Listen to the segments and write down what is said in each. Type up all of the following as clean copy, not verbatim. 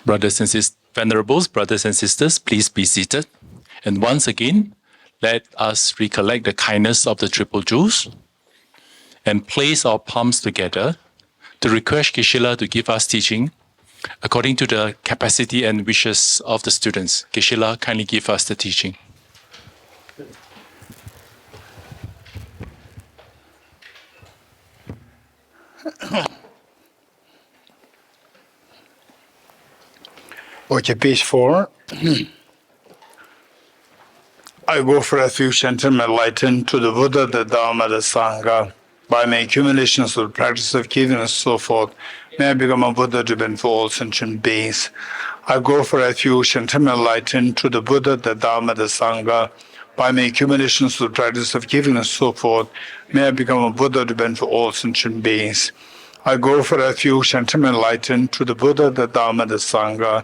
Brothers and sisters, venerables, brothers and sisters, please be seated. And once again, let us recollect the kindness of the Triple Jewels and place our palms together to request Geshe to give us teaching according to the capacity and wishes of the students. Geshe, kindly give us the teaching. Okay, page 4. I go for refuge and turn my light to the Buddha, the Dharma, the Sangha. By my accumulations of the practice of giving and so forth, may I become a Buddha to benefit all sentient beings. I go for refuge and turn my light to the Buddha, the Dharma, the Sangha. By my accumulations of the practice of giving and so forth, may I become a Buddha to benefit all sentient beings. I go for refuge and turn my light to the Buddha, the Dharma, the Sangha.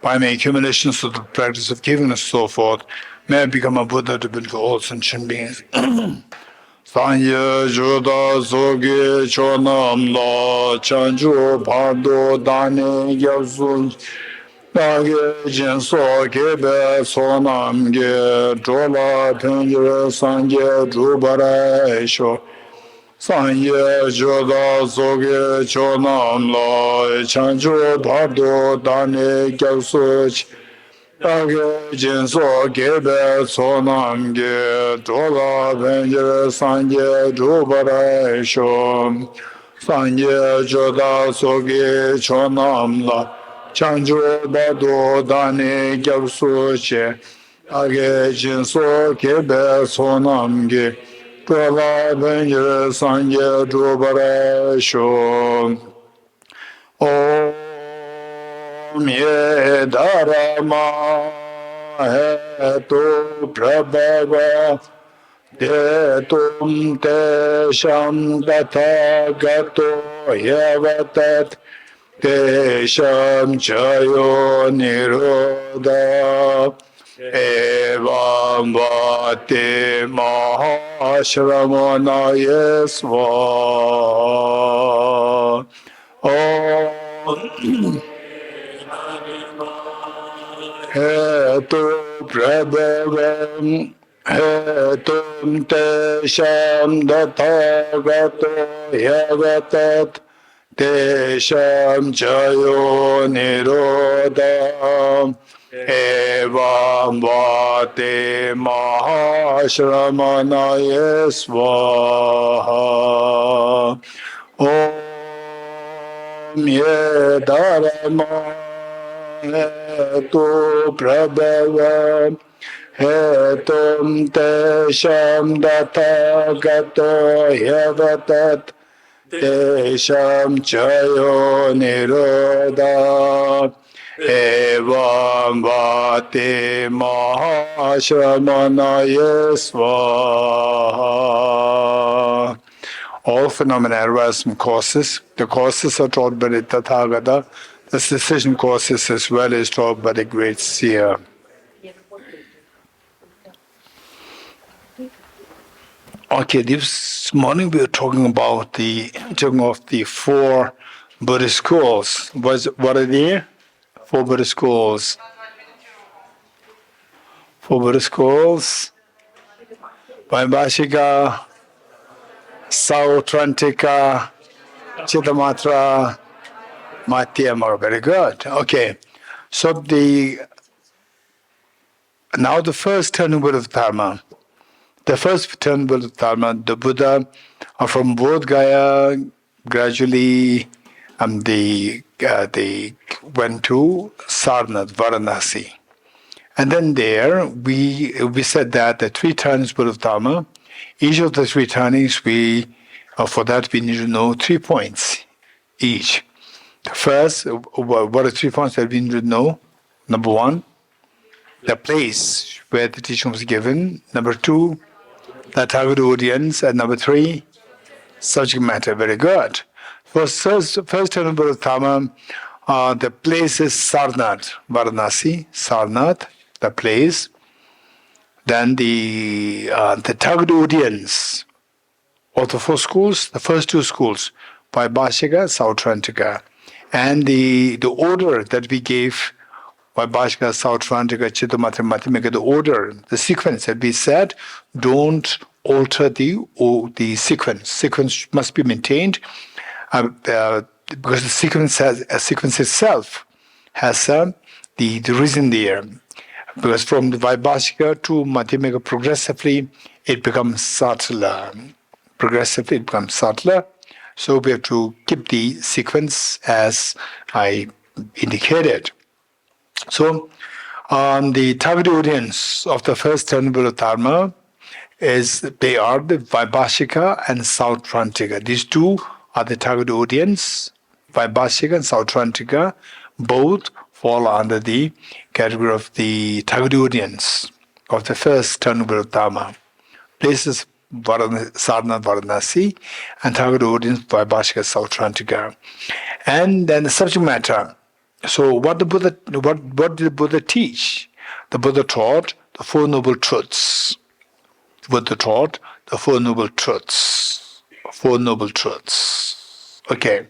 By my accumulations of the practice of giving and so forth, may I become a Buddha to benefit all sentient beings. Sanye Juda Sogi Chonam La Chanju Pardo Dani Gyabsun Nage Jinso Kebe Sonam Ge Jola Penjire Sanje Jubara Esho Sanye Juda Sogi Chonam La Chanju Pardo Dani Gyabsun Nage Jinso Kebe Sonam Ge Jola Penjire Sanje Jubara Esho Sanye Juda Sogi Chonam La Chanju Bado Dani Gyabsu Che Age Jinso Kebe Sonam Ge Jola Penjire Sanje Jubara Esho Om Ye Dharma Hetu Prabhava Detum Te Sham Tatha Gato Yavatat Te Sham Chayo Nirodha Evam Vate Mahashramana Yesva Om Hetu Prabhavam Hetum Te Sham Tatha Gato Yavatat Te Sham Chayo Nirodha Evam Vate Mahashramana Yesvaha Om Ye Dharma Hetu Prabhava Hetum Te Sham Tatha Gato Yavatat Te Sham Chayo Nirodha Evam Vate Mahashramana Yesvaha. All phenomena arise from causes. The causes are taught by the Tathagata. The cessation causes as well as taught by the great seer. Okay, this morning we are talking about the 4 Buddhist schools. What are they? 4 Buddhist schools. 4 Buddhist schools. Vaibhashika, Sautrantika, Chittamatra, Madhyama. Very good. Okay. So now the first turning Buddha of Dharma. The first turning Buddha of Dharma, the Buddha from Bodh Gaya gradually they went to Sarnath, Varanasi. And then there we said that the 3 turnings Buddha of Dharma, each of the 3 turnings for that we need to know 3 points each. First, what are 3 points that we need to know? Number 1, the place where the teaching was given. Number 2, the target audience. And number 3, subject matter. Very good. First turn Buddha of Dharma, the place is Sarnath, Varanasi, Sarnath, the place. Then the target audience of the 4 schools, the first 2 schools, Vaibhashika, Sautrantika. And the order that we gave, Vaibhashika, Sautrantika, Chittamatra, Madhyamaka, the order, the sequence that we said, don't alter the sequence. Sequence must be maintained because the sequence itself has the reason there. Because from the Vaibhashika to Madhyamaka, progressively it becomes subtler. Progressively it becomes subtler. So we have to keep the sequence as I indicated. So the target audience of the first Venerable of Dharma they are the Vaibhashika and Sautrantika. These two are the target audience. Vaibhashika and Sautrantika both fall under the category of the target audience of the first Venerable of Dharma. Places Sadhana Varanasi and target audience Vaibhashika Sautrantika. And then the subject matter. So what did the Buddha teach? The Buddha taught the Four Noble Truths. The Buddha taught the Four Noble Truths. Four Noble Truths. Okay.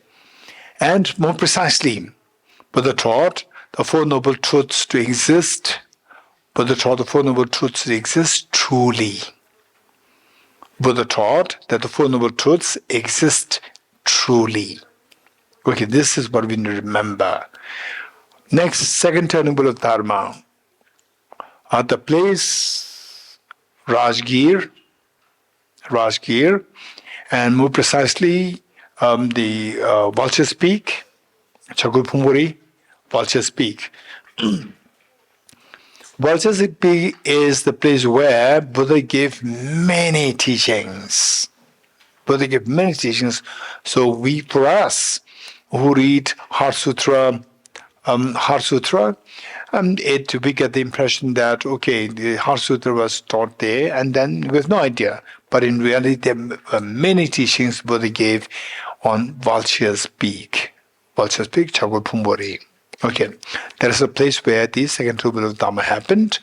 And more precisely, Buddha taught the Four Noble Truths to exist. Buddha taught the Four Noble Truths to exist truly. Buddha taught that the Four Noble Truths exist truly. Okay, this is what we need to remember. Next, second Venerable of Dharma. At the place Rajgir, and more precisely the Vulture's Peak, Chakulpumburi, Vulture's Peak. Vulture's Peak is the place where Buddha gave many teachings. Buddha gave many teachings. So for us who read Heart Sutra, we get the impression that, okay, the Heart Sutra was taught there, and then we have no idea. But in reality, there are many teachings Buddha gave on Vulture's Peak. Vulture's Peak, Chakulpumburi. Okay, there is a place where the second Venerable of Dharma happened.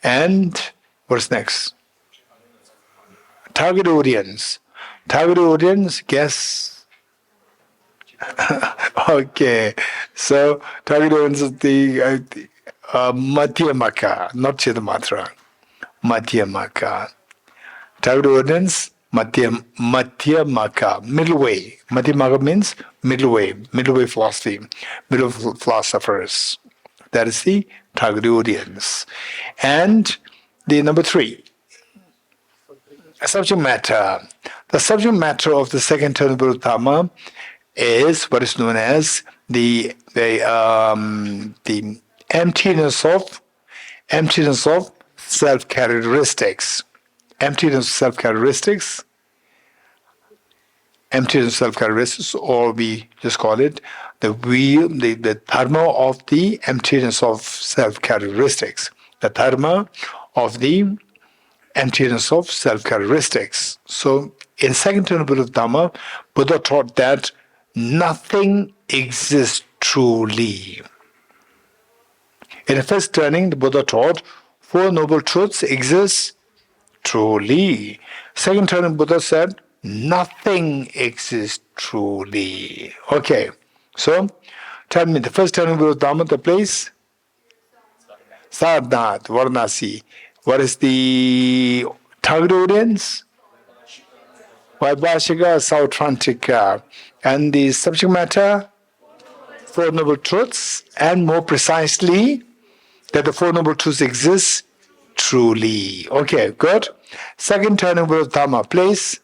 And what's next? Target audience. Target audience, guess. Okay, so target audience is the Madhyamaka, not Chittamatra. Madhyamaka. Target audience, Madhyamaka, middle way. Madhyamaka means middle way philosophy, middle philosophers. That is the target audience. And the number 3, subject matter. The subject matter of the second Venerable of Dharma is what is known as the emptiness of self-characteristics. Emptiness of self-characteristics. Emptiness of self-characteristics, or we just call it the dharma of the emptiness of self-characteristics. The dharma of the emptiness of self-characteristics. So, in second Venerable of Dharma, Buddha taught that nothing exists truly. In the first turning, the Buddha taught Four Noble Truths exist truly. Second turning, Buddha said nothing exists truly. Okay, so tell me, the first turning of Dharma, the place? Sadhana, Varanasi. What is the target audience? Vaibhashika, Sautrantika. And the subject matter? Four Noble Truths. And more precisely, that the Four Noble Truths exist truly. Okay, good. Second turning of Dharma, place?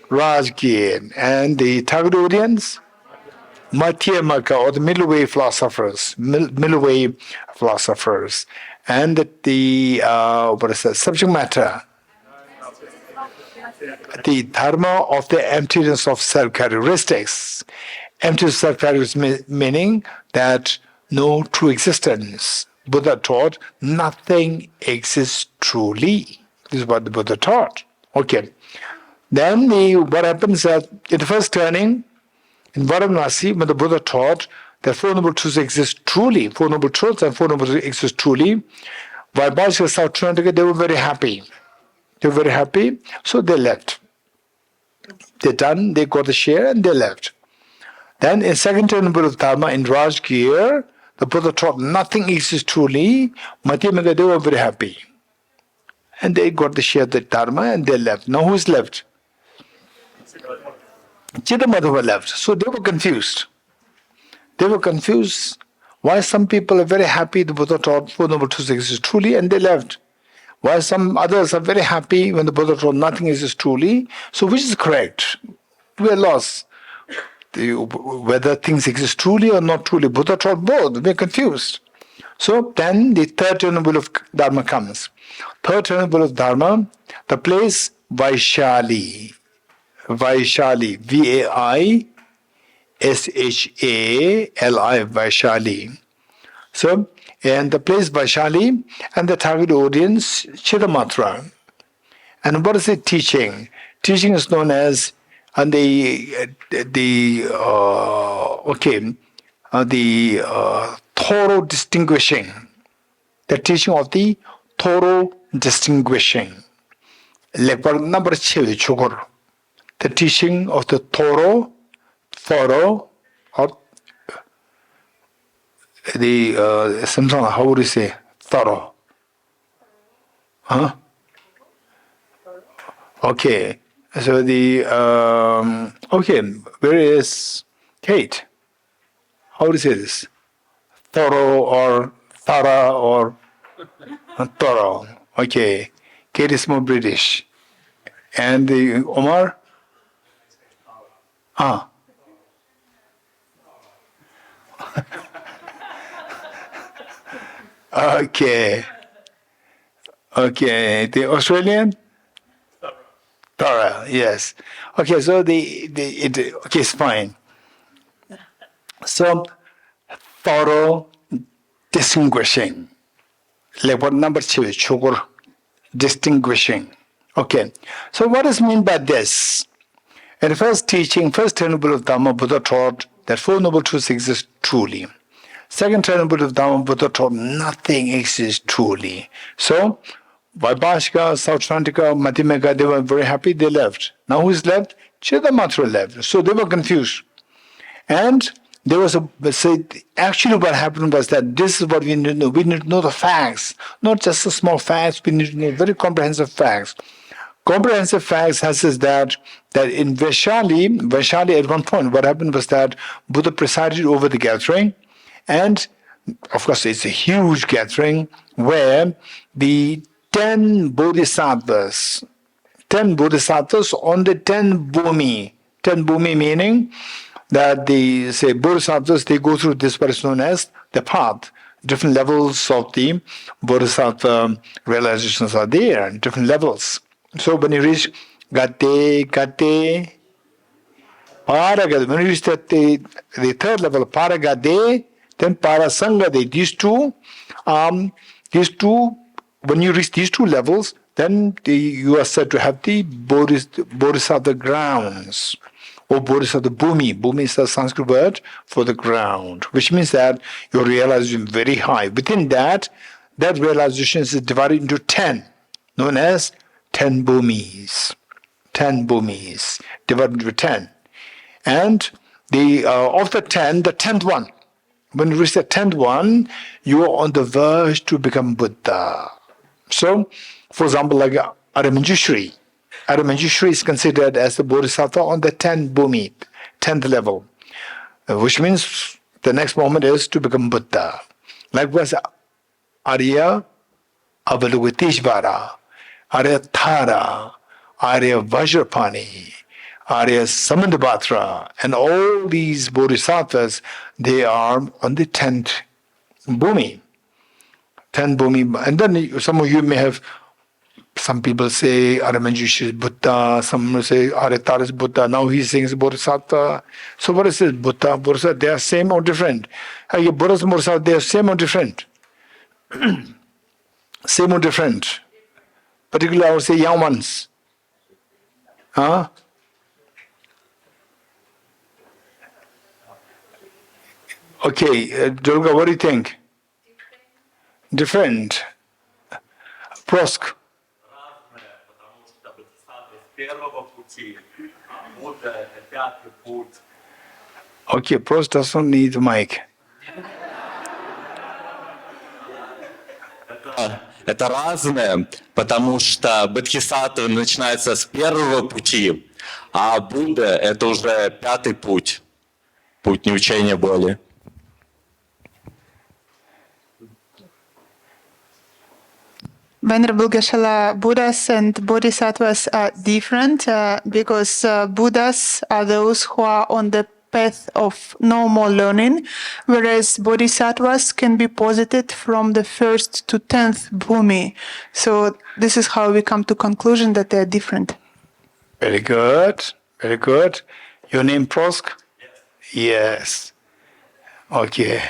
Rajgir. And the target audience? Madhyamaka, or the middle way philosophers. Middle way philosophers. And the subject matter? The dharma of the emptiness of self-characteristics. Emptiness of self-characteristics meaning that no true existence. Buddha taught nothing exists truly. This is what the Buddha taught. Okay. Then what happens in the first turning, in Varanasi, when the Buddha taught that Four Noble Truths exist truly, Four Noble Truths and Four Noble Truths exist truly, Vaibhashika, Sautrantika, they were very happy. They were very happy, so they left. They got the share and they left. Then in second Venerable of Dharma, in Raj gear, the Buddha taught nothing exists truly. Madhyamaka, they were very happy. And they got the share of the Dharma and they left. Now who's left? Chidamadhava left. So they were confused. They were confused. Why some people are very happy the Buddha taught Four Noble Truths exist truly and they left. Why some others are very happy when the Buddha taught nothing exists truly. So which is correct? We are lost. Whether things exist truly or not truly. Buddha taught both. We are confused. So then the third Venerable of Dharma comes. Third Venerable of Dharma, the place Vaishali. Vaishali. Vaishali, Vaishali. So, and the place Vaishali and the target audience Chidamatra. And what is it teaching? Teaching is known as the thorough distinguishing. The teaching of the thorough distinguishing. Number the teaching of the thorough, or the sometimes how would you say thorough? Huh? Okay. So the where is Kate? How do you say this? Thorough or thorough or thorough? Okay. Kate is more British. And the Omar? Ah. Okay. Okay. The Australian? Thorough, yes. Okay, so okay, it's fine. So thorough distinguishing. Like what number two? Sugar distinguishing. Okay. So what does mean by this? In the first teaching, first Venerable of Dharma, Buddha taught that Four Noble Truths exist truly. Second Venerable of Dharma, Buddha taught nothing exists truly. So Vaibhashika, Sautrantika, Madhyamaka, they were very happy, they left. Now who's left? Chidamatra left. So they were confused. And there was actually what happened was that this is what we need to know. We need to know the facts, not just the small facts, we need to know very comprehensive facts. Comprehensive facts has that in Vaishali at one point, what happened was that Buddha presided over the gathering, and of course it's a huge gathering where the 10 bodhisattvas on the 10 bhumi. 10 bhumi meaning that the bodhisattvas, they go through this what is known as the path. Different levels of the bodhisattva realizations are there, different levels. So when you reach Gate, Paragade, when you reach the third level, Paragade, then Parasangade, these two, when you reach these two levels, then you are said to have the bodhisattva grounds, or bodhisattva bhumi. Bhumi is the Sanskrit word for the ground, which means that your realization is very high. Within that realization is divided into 10, known as 10 bhumis. 10 bhumis, divided into 10. And of the 10, the 10th one, when you reach the 10th one, you are on the verge to become Buddha. So, for example, like Aramanjushri. Aramanjushri is considered as the Bodhisattva on the 10th bhumi, 10th level, which means the next moment is to become Buddha. Likewise, Arya Avalokiteshvara, Arya Thara, Arya Vajrapani, Arya Samandabhatra, and all these bodhisattvas, they are on the 10th bhumi. 10 bhumi. And then some of you may have, some people say Aramanjushri is Buddha, some will say Arya Thara is Buddha, now he's saying it's Bodhisattva. So what is this Buddha, Bodhisattva? They are same or different? Buddhas and Bodhisattva, they are same or different? Same or different? Particularly, I would say young ones. Huh? Okay, Durga, what do you think? Different. Prosk. Okay, Prost doesn't need the mic. Это разное, потому что бодхисаттва начинается с первого пути, а Будда — это уже пятый путь, путь неучения боли. Venerable Geshe, Buddhas and Bodhisattvas are different because Buddhas are those who are on the path of no more learning, whereas Bodhisattvas can be posited from the first to 10th bhumi. So this is how we come to conclusion that they are different. Very good. Very good. Your name, Prosk? Yes. Okay.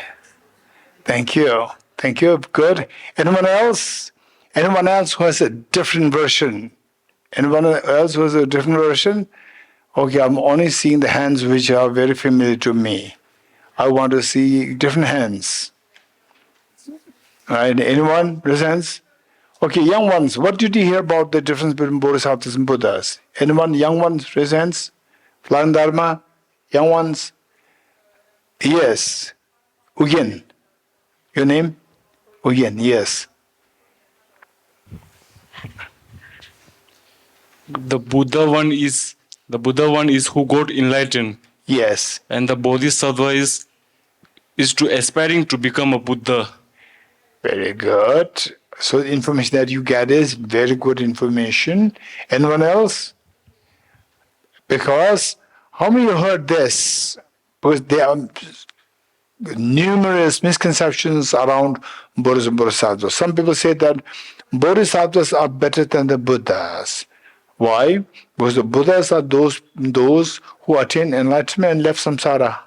Thank you. Thank you. Good. Anyone else? Anyone else who has a different version? Anyone else who has a different version? Okay, I'm only seeing the hands which are very familiar to me. I want to see different hands. Right? Anyone? Raise hands? Okay, young ones, what did you hear about the difference between Bodhisattvas and Buddhas? Anyone? Young ones? Raise hands. Flying Dharma? Young ones? Yes. Ugyen. Your name? Ugyen, yes. The Buddha one is who got enlightened, Yes. and the Bodhisattva is to aspiring to become a Buddha. Very good. So the information that you get is very good information. Anyone else? Because how many of you heard this? Because there are numerous misconceptions around Buddhas and Bodhisattvas. Some people say that Bodhisattvas are better than the Buddhas. Why? Because the Buddhas are those who attain enlightenment and left samsara.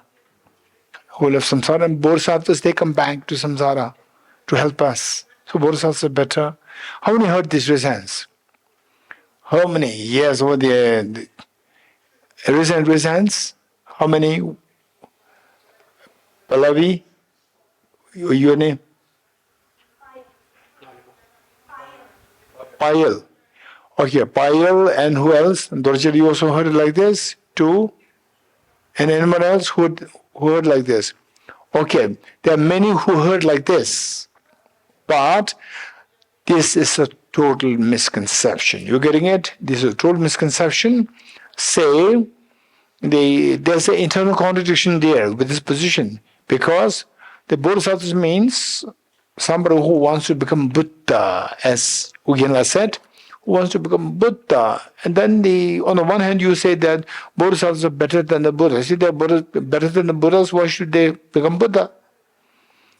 Who left samsara, and Bodhisattvas, they come back to samsara to help us. So Bodhisattvas are better. How many heard this? Raise hands. How many? Yes, over there. Raise hands. How many? Pallavi? Your name? Payal. Okay, Payal, and who else? Dorji, you also heard it like this? Two? And anyone else who heard like this? Okay, there are many who heard like this, but this is a total misconception. You getting it? This is a total misconception. Say, there's an internal contradiction there with this position, because the Bodhisattva means somebody who wants to become Buddha, as Ugyenla said, who wants to become Buddha. And then on the one hand, you say that Bodhisattvas are better than the Buddhas. If they're better than the Buddhas, why should they become Buddha?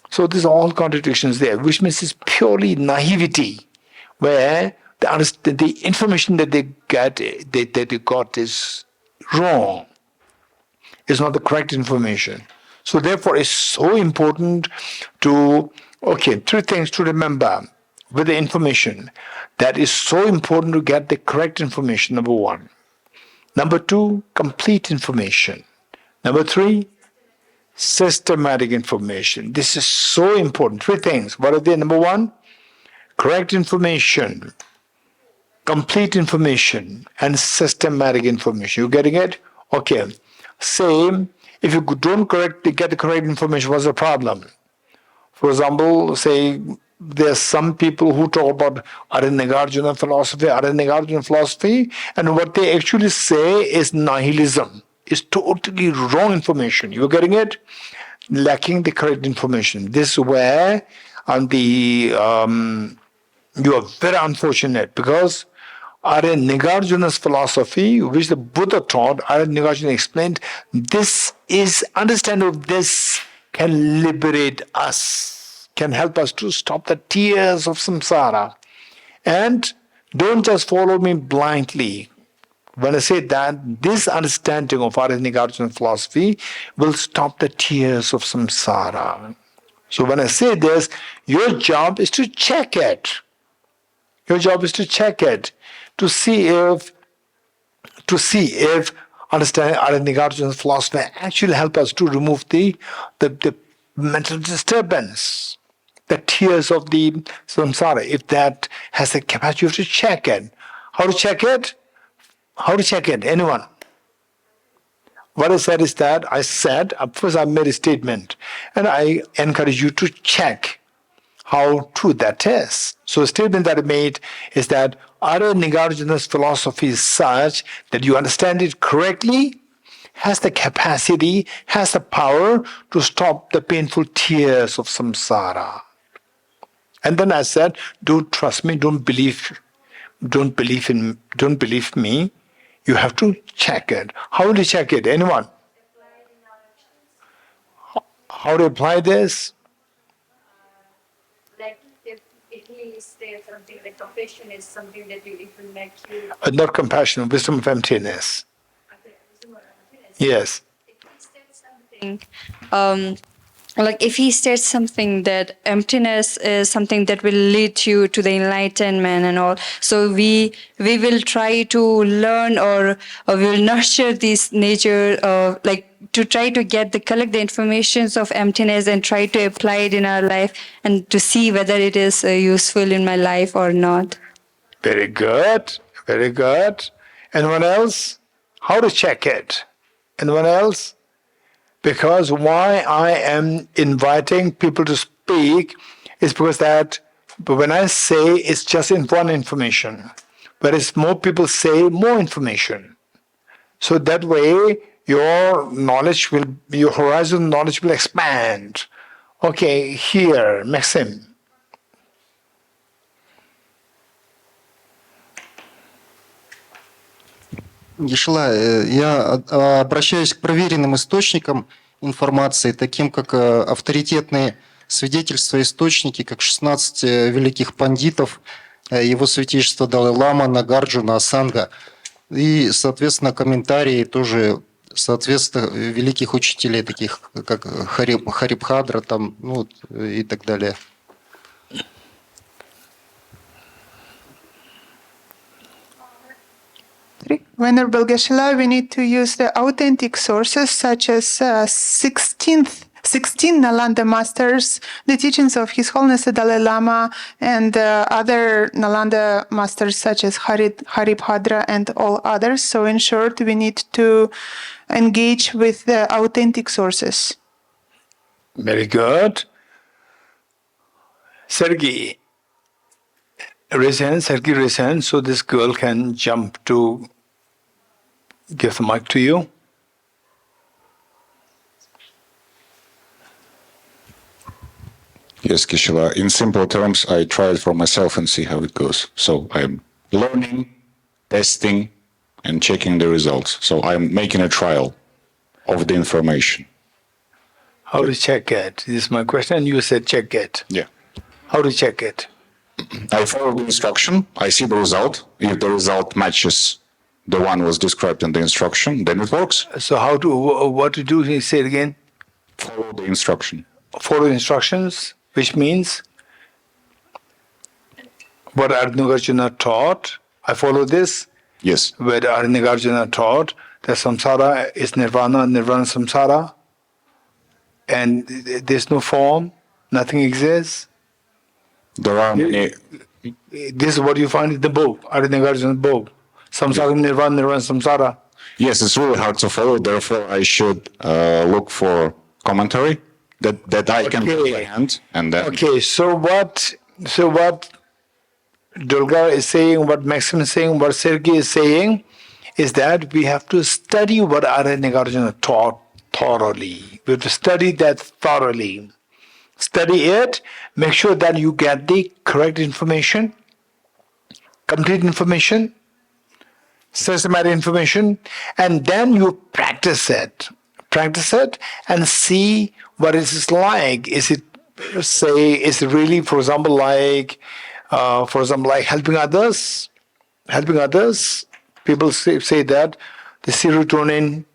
So there's all contradictions there, which means it's purely naivety, where the information that they got is wrong. It's not the correct information. So therefore, it's so important to, three things to remember with the information. That is so important to get the correct information, number one. Number two, complete information. Number three, systematic information. This is so important. Three things. What are they? Number one, correct information, complete information, and systematic information. You getting it? Okay. Say, if you don't get the correct information, what's the problem? For example, say there's some people who talk about Nagarjuna philosophy, and what they actually say is nihilism. It's totally wrong information. You're getting it? Lacking the correct information. This is where you are very unfortunate, because Nagarjuna's philosophy, which the Buddha taught, Nagarjuna explained, this is understanding of this can liberate us, can help us to stop the tears of samsara. And don't just follow me blindly. When I say that, this understanding of Nagarjuna philosophy will stop the tears of samsara. So when I say this, your job is to check it. Your job is to check it, to see if understanding Nagarjuna's philosophy actually help us to remove the mental disturbance, the tears of the samsara. If that has the capacity, you have to check it. How to check it? How to check it? Anyone? What I said is that first I made a statement, and I encourage you to check how true that is. So the statement that I made is that Arya Nagarjuna's philosophy is such that you understand it correctly, has the capacity, has the power to stop the painful tears of samsara. And then I said, don't trust me, don't believe me. You have to check it. How do you check it? Anyone? How to apply this? Like if he says something like compassion is something that it will make you. Not compassion, wisdom of emptiness. Yes. If he states something, like if he states something that emptiness is something that will lead you to the enlightenment and all, so we will try to learn or we will nurture this nature of like to try to collect the informations of emptiness and try to apply it in our life and to see whether it is useful in my life or not. Very good. Very good. Anyone else? How to check it? Anyone else? Because why I am inviting people to speak is because that when I say it's just in one information, whereas more people say more information. So that way your horizon of knowledge will expand. Okay, here, Maxim. Гешела, я обращаюсь к проверенным источникам информации, таким как авторитетные свидетельства, источники, как 16 великих пандитов, его святейшество Далай-лама, Нагарджуна, Асанга, и, соответственно, комментарии тоже, соответственно, великих учителей, таких как Харибхадра там, ну, и так далее. Venerable Geshe, we need to use the authentic sources such as 16 Nalanda masters, the teachings of His Holiness the Dalai Lama, and other Nalanda masters such as Haribhadra and all others. So in short, we need to engage with the authentic sources. Very good. Sergey, Sergey, raise so this girl can jump to give the mic to you. Yes, Geshe. In simple terms, I try it for myself and see how it goes. So I'm learning, testing, and checking the results. So I'm making a trial of the information. How to check it? This is my question. You said check it. Yeah. How to check it? I follow the instruction. I see the result. If the result matches the one was described in the instruction, then it works. So what to do? Say it again. Follow the instruction. Follow instructions, which means what Nagarjuna taught. I follow this. Yes. Where Nagarjuna taught that samsara is nirvana, nirvana samsara, and there's no form, nothing exists. There are many. This is what you find in the book, Nagarjuna's book. Samsara, nirvana, nirvana samsara. Yes, it's really hard to follow. Therefore, I should look for commentary that I can comprehend. And then. Okay, so what Durga is saying, what Maxim is saying, what Sergey is saying, is that we have to study what Arya Nagarjuna taught thoroughly. We have to study that thoroughly. Study it, make sure that you get the correct information, complete information, systematic information, and then you practice it. Practice it and see what it is like. Is it really, for example, like helping others? Helping others. People say that the serotonin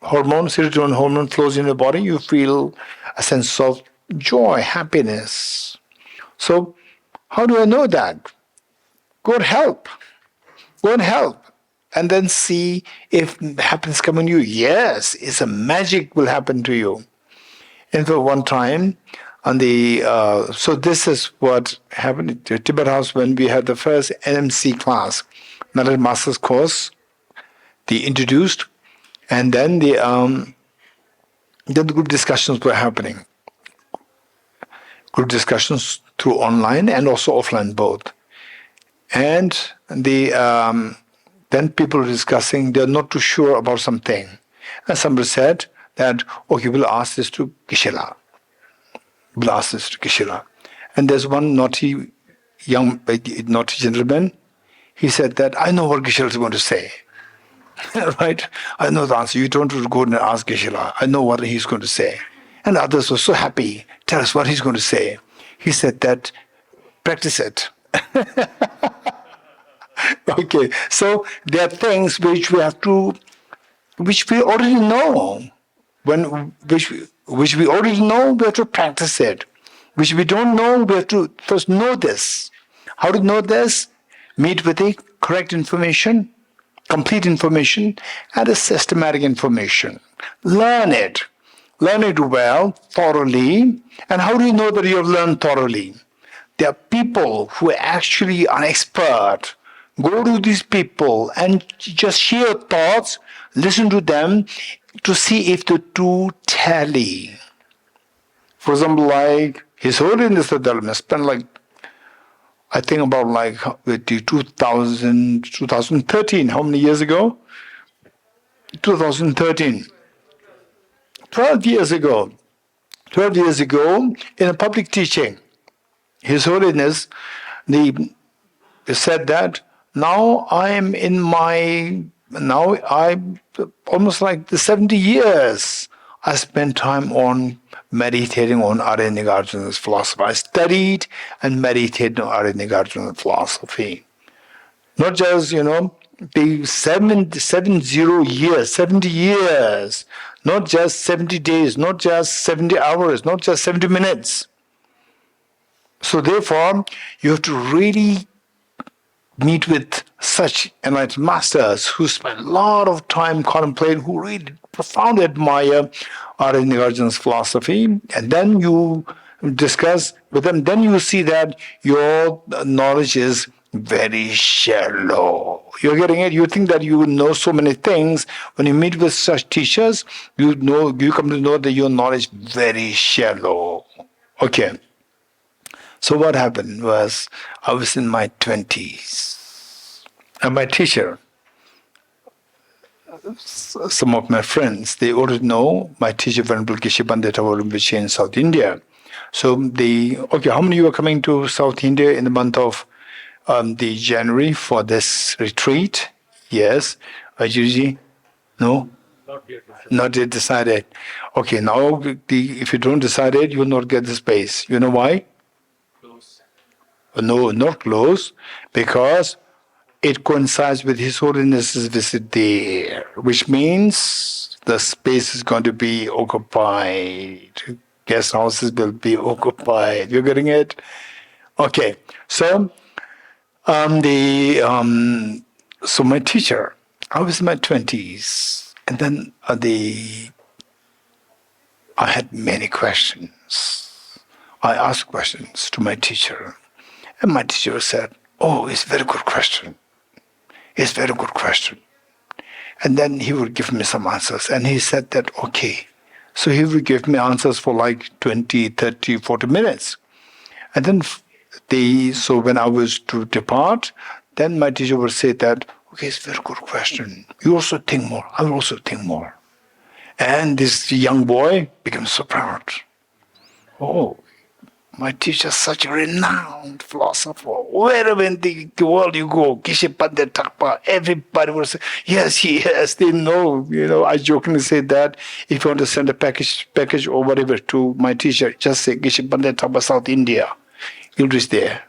hormone flows in the body. You feel a sense of joy, happiness. So, how do I know that? Go and help. Go and help. And then see if happiness comes to you. Yes, it's a magic will happen to you. And for one time, so this is what happened at the Tibet House when we had the first NMC class, Narad Master's course. They introduced, And then the group discussions were happening. Group discussions through online and also offline both. And then people were discussing, they're not too sure about something. And somebody said that, okay, we'll ask this to Geshe. We'll ask this to Geshe. And there's one naughty gentleman. He said that, I know what Geshe is going to say. Right? I know the answer. You don't have to go and ask Geshe. I know what he's going to say. And others were so happy. Tell us what he's going to say. He said that, practice it. Okay, so there are things which we already know. Which we already know, we have to practice it. Which we don't know, we have to first know this. How to know this? Meet with the correct information, complete information, and a systematic information. Learn it. Learn it well, thoroughly. And how do you know that you have learned thoroughly? There are people who actually are expert. Go to these people and just share thoughts, listen to them to see if the two tally. For example, like His Holiness the Dharma spent I think about 2013. How many years ago? 2013. 12 years ago. 12 years ago, in a public teaching, His Holiness said that now I'm almost like the 70 years I spent time on meditating on Arya-Nagarjuna's philosophy. I studied and meditated on Arya-Nagarjuna's philosophy. Not just, the 70 years, not just 70 days, not just 70 hours, not just 70 minutes. So therefore, you have to really meet with such enlightened masters who spend a lot of time contemplating, who really profoundly admire Arya-Nagarjuna's philosophy, and then you discuss with them, then you see that your knowledge is very shallow. You're getting it? You think that you know so many things. When you meet with such teachers, you come to know that your knowledge is very shallow. Okay. So what happened was, I was in my 20s, and my teacher, some of my friends, they already know my teacher, Venerable Geshe Rinpoche in South India. So how many of you are coming to South India in the month of the January for this retreat? Yes. Ajiji? No? Not yet decided. Okay, now if you don't decide it, you will not get the space. You know why? No, not close, because it coincides with His Holiness's visit there, which means the space is going to be occupied. Guest houses will be occupied. You're getting it? Okay. So, so my teacher, I was in my 20s, and then I had many questions. I asked questions to my teacher. And my teacher said, oh, it's a very good question. It's a very good question. And then he would give me some answers. And he said that, okay. So he would give me answers for 20, 30, 40 minutes. And then so when I was to depart, then my teacher would say that, okay, it's a very good question. You also think more. I will also think more. And this young boy became so proud. Oh, my teacher is such a renowned philosopher. Wherever in the world you go, Geshe Pandit Thakpa, everybody will say, yes, they know. I jokingly say that if you want to send a package or whatever to my teacher, just say Geshe Pandit Thakpa, South India. You'll reach there.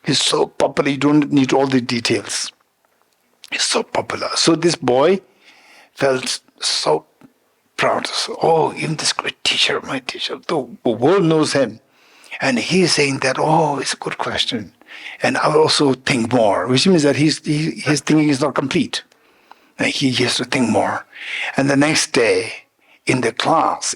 He's so popular, you don't need all the details. He's so popular. So this boy felt so proud. Oh, even this great teacher, my teacher, the world knows him. And he's saying that, oh, it's a good question. And I will also think more, which means that his thinking is not complete. And he has to think more. And the next day, in the class,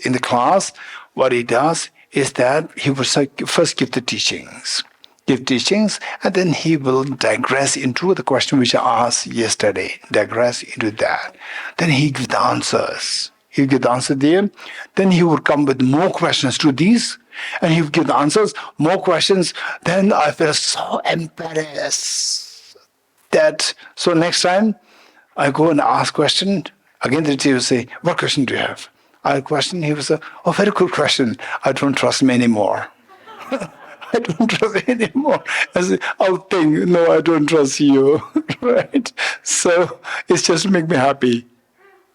what he does is that he will first give the teachings. give teachings, and then he will digress into the question which I asked yesterday, digress into that. Then he gives the answers. He gives the answer there. Then he would come with more questions to these, and he would give the answers, more questions. Then I feel so embarrassed that, so next time I go and ask question, again the teacher will say, what question do you have? I question, he will say, oh, very good question. I don't trust him anymore. I don't trust him anymore. I say, I'll think, no, I don't trust you. Right? So it's just to make me happy.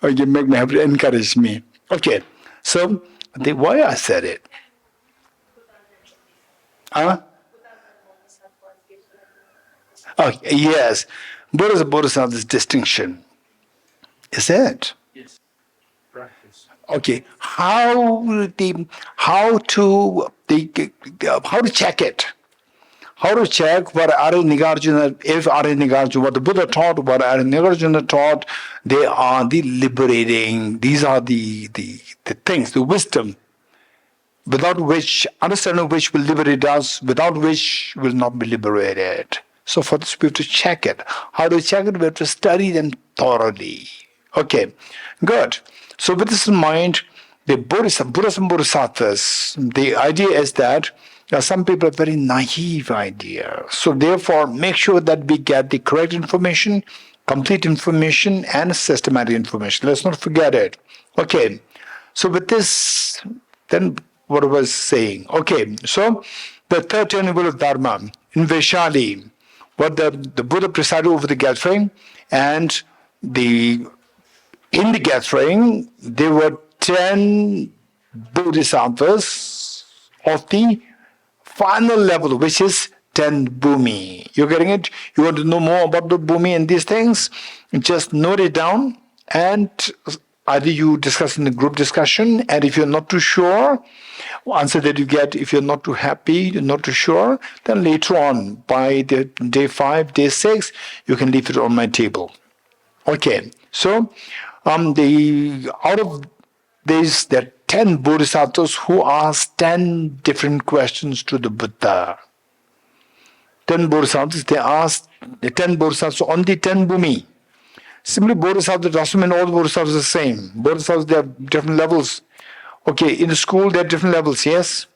Or you make me happy, encourage me. Okay. So why I said it? Huh? Okay, yes. Buddha's Bodhisattva's distinction. Is it? Okay, how to check it? How to check what Arya Nagarjuna, if Arya Nagarjuna, what the Buddha taught, what Arya Nagarjuna taught, they are the liberating. These are the things, the wisdom, without which, understanding which will liberate us, without which will not be liberated. So for this we have to check it. How to check it? We have to study them thoroughly. Okay, good. So with this in mind, the Buddhas and Bodhisattvas, the idea is that some people have very naive idea. So therefore, make sure that we get the correct information, complete information, and systematic information. Let's not forget it. Okay, so with this, then what I was saying. Okay, so the third tenet of Dharma, in Vaishali, what the Buddha presided over the gathering, and in the gathering, there were 10 bodhisattvas of the final level, which is 10 bhumi. You're getting it? You want to know more about the bhumi and these things? Just note it down, and either you discuss in the group discussion, and if you're not too sure, answer that you get, if you're not too happy, you're not too sure, then later on, by the day 5, day 6, you can leave it on my table. Okay, so out of these, there are 10 bodhisattvas who asked 10 different questions to the Buddha. 10 bodhisattvas, they asked the 10 bodhisattvas on the 10 bhumi. Simply bodhisattva doesn't mean all bodhisattvas are the same. Bodhisattvas, they have different levels. Okay, in the school, there are different levels, yes?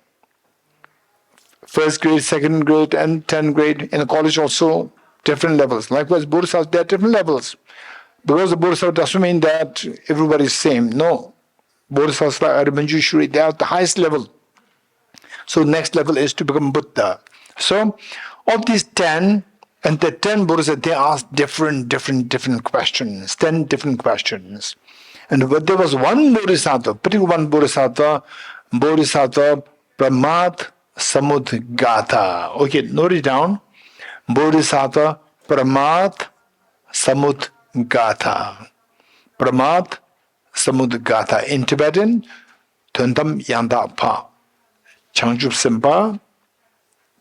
First grade, second grade, and 10th grade. In the college also, different levels. Likewise, bodhisattvas, there are different levels. Because the bodhisattva doesn't mean that everybody is same. No. Bodhisattvas like Manjushri, they are at the highest level. So next level is to become Buddha. So of these 10, and the 10 bodhisattvas, they asked different questions, 10 different questions. And there was one bodhisattva, particular one bodhisattva Pramat Samudgata. Okay, note it down. Bodhisattva Pramat Samudgata. Pramat Samudgata. In Tibetan, Tundam Yanda Pa. Changchup Simpa,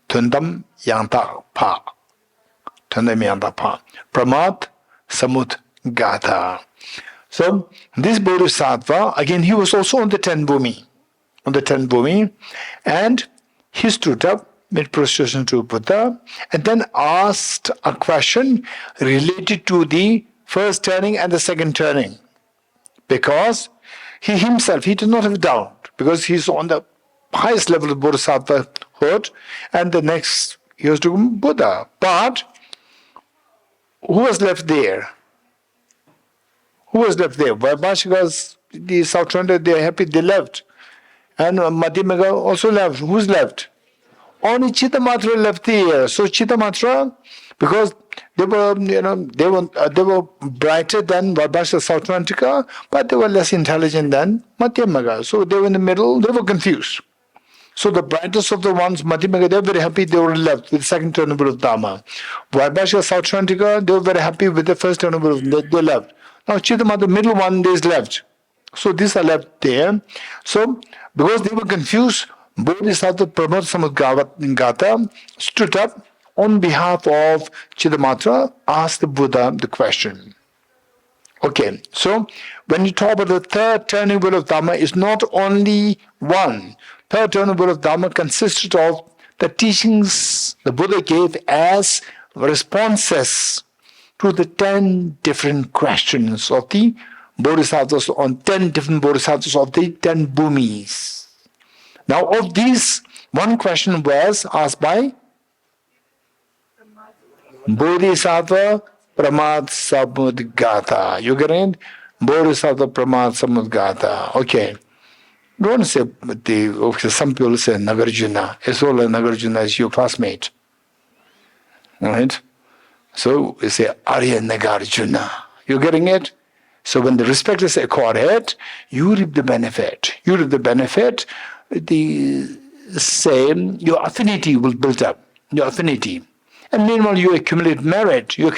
Tundam Yanda Pa. Tundam Yanda Pa. Pramat Samudgata. So, this bodhisattva, again, he was also on the 10 bhumi. On the 10 bhumi. And he stood up, made prostration to Buddha, and then asked a question related to the first turning and the second turning. Because he himself, he did not have doubt, because he's on the highest level of bodhisattvahood, and the next, he was to become Buddha. But, who was left there? Who was left there? Vaibhashikas, the South Chanda, they are happy, they left. And Madhyamaka also left. Who's left? Only Chittamatra left there. So Chittamatra, because they were, they were brighter than Vaibhashika South Chantika, but they were less intelligent than Madhyamaka. So they were in the middle, they were confused. So the brightest of the ones, Madhyamaka, they were very happy they were left with the second tenet of Dharma. Vaibhashika South Chantika, they were very happy with the first tenet of Dharma, they left. Now Chittamatra, the middle one, is left. So these are left there. So because they were confused, Bodhisattva Pramat Samudgata stood up on behalf of Chittamatra, asked the Buddha the question. Okay, so when you talk about the third turning wheel of Dharma, it's not only one. Third turning wheel of Dharma consisted of the teachings the Buddha gave as responses to the 10 different questions of the Bodhisattvas on 10 different Bodhisattvas of the 10 bhumis. Now, of these, one question was asked by Bodhisattva Pramad Samudgata. You get it? Bodhisattva Pramad Samudgata. Okay. Don't say some people say Nagarjuna. It's all Nagarjuna is your classmate. Right? So we say Arya Nagarjuna. You getting it? So when the respect is accorded, you reap the benefit. You reap the benefit, the same, your affinity will build up. Your affinity. And meanwhile you accumulate merit. Your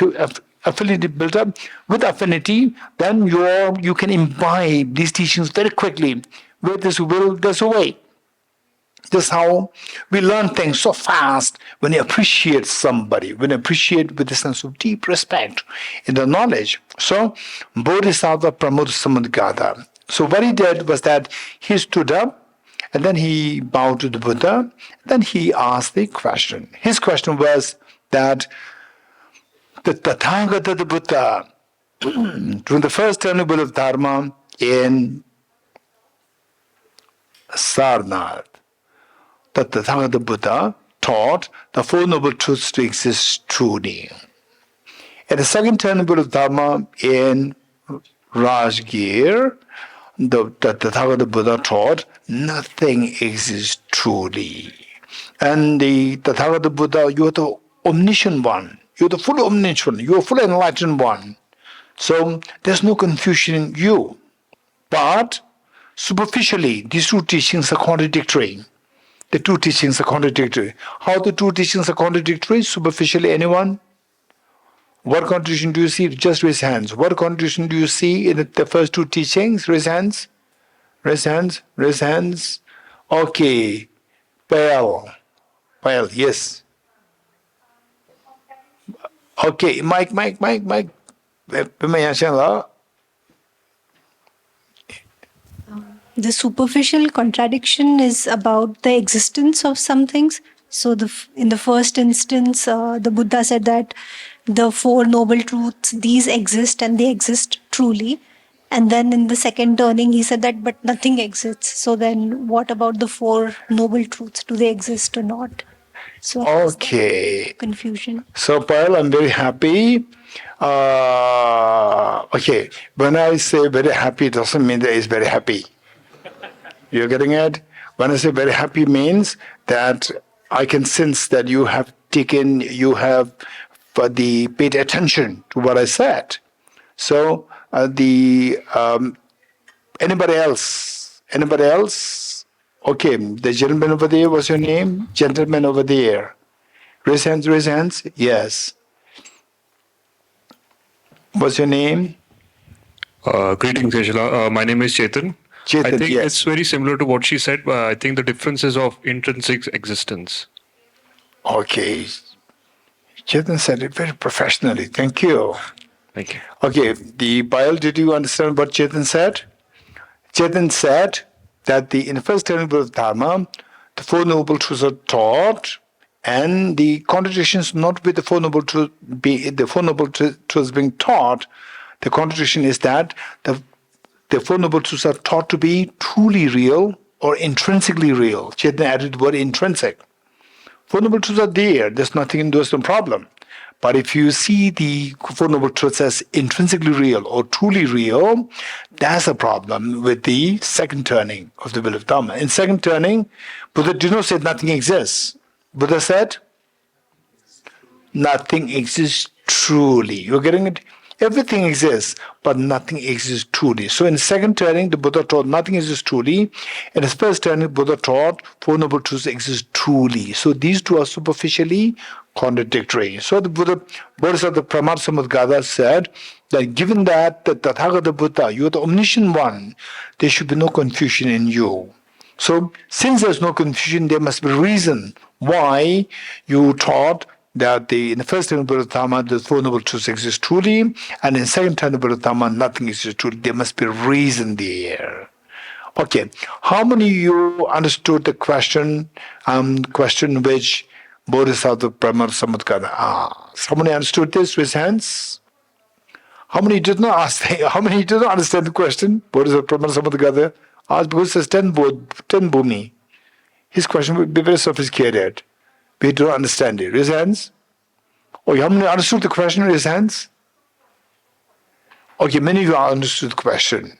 affinity built up. With affinity, then you can imbibe these teachings very quickly. Where there's a will, there's a way. That's how we learn things so fast when you appreciate somebody, when you appreciate with a sense of deep respect in the knowledge. So, Bodhisattva Pramod Samudgata. So what he did was that he stood up and then he bowed to the Buddha. Then he asked the question. His question was that the Tathagata, the Buddha, during the first Venerable of Dharma in Sarnath, that the Tathagata Buddha taught the Four Noble Truths to exist truly. At the second Venerable of Dharma in Rajgir, the Tathagata Buddha taught nothing exists truly. And the Tathagata Buddha, you are the omniscient one. You are the fully omniscient one. You are fully enlightened one. So there's no confusion in you. But superficially, these two teachings are contradictory. The two teachings are contradictory. How the two teachings are contradictory? Superficially, anyone? What contradiction do you see? Just raise hands. What contradiction do you see in the first two teachings? Raise hands. Raise hands. Raise hands. Okay. Payal. Payal, yes. Okay. Mike. The superficial contradiction is about the existence of some things. So in the first instance, the Buddha said that the Four Noble Truths, these exist and they exist truly. And then in the second turning, he said that, but nothing exists. So then what about the Four Noble Truths? Do they exist or not? So Okay. Confusion. So, Payal, I'm very happy. Okay. When I say very happy, it doesn't mean that it's very happy. You're getting it? When I say very happy means that I can sense that you have paid attention to what I said. So anybody else? Okay, the gentleman over there, what's your name? Gentleman over there. Raise hands. Yes. What's your name? Greetings, Geshe. My name is Chetan. I think yes. it's very similar to what she said, but I think the difference is of intrinsic existence. Okay. Chetan said it very professionally. Thank you. Thank you. Okay, Payal, did you understand what Chetan said? Chetan said that in the first Venerable of Dharma, the Four Noble Truths are taught, and the contradictions not with the Four Noble Truths being taught. The contradiction is that the Four Noble Truths are taught to be truly real or intrinsically real. Chetan added the word intrinsic. Four Noble Truths are there. There's nothing, there's no problem. But if you see the Four Noble Truths as intrinsically real or truly real, that's a problem with the second turning of the will of Dharma. In second turning, Buddha did not say nothing exists. Buddha said, nothing exists truly. You're getting it? Everything exists, but nothing exists truly. So in the second turning, the Buddha taught nothing exists truly. In his first turning, Buddha taught Four Noble Truths exist truly. So these two are superficially contradictory. So the Bodhisattva Pramad Samudgata said that given that the Tathagata Buddha, you are the omniscient one, there should be no confusion in you. So since there's no confusion, there must be a reason why you taught that in the first Venerable of Dharma, the Four Noble Truths exist truly, and in the second Venerable of Dharma, nothing exists truly. There must be a reason there. Okay. How many of you understood the question which Bodhisattva Brahma Samudgata asked? Somebody understood this with hands? How many did not ask? How many did not understand the question? Bodhisattva Brahma Samudgata asked because it says 10 bhumi. His question would be very sophisticated. We do not understand it. Raise hands. Okay, how many understood the question? Raise hands. Okay, many of you understood the question.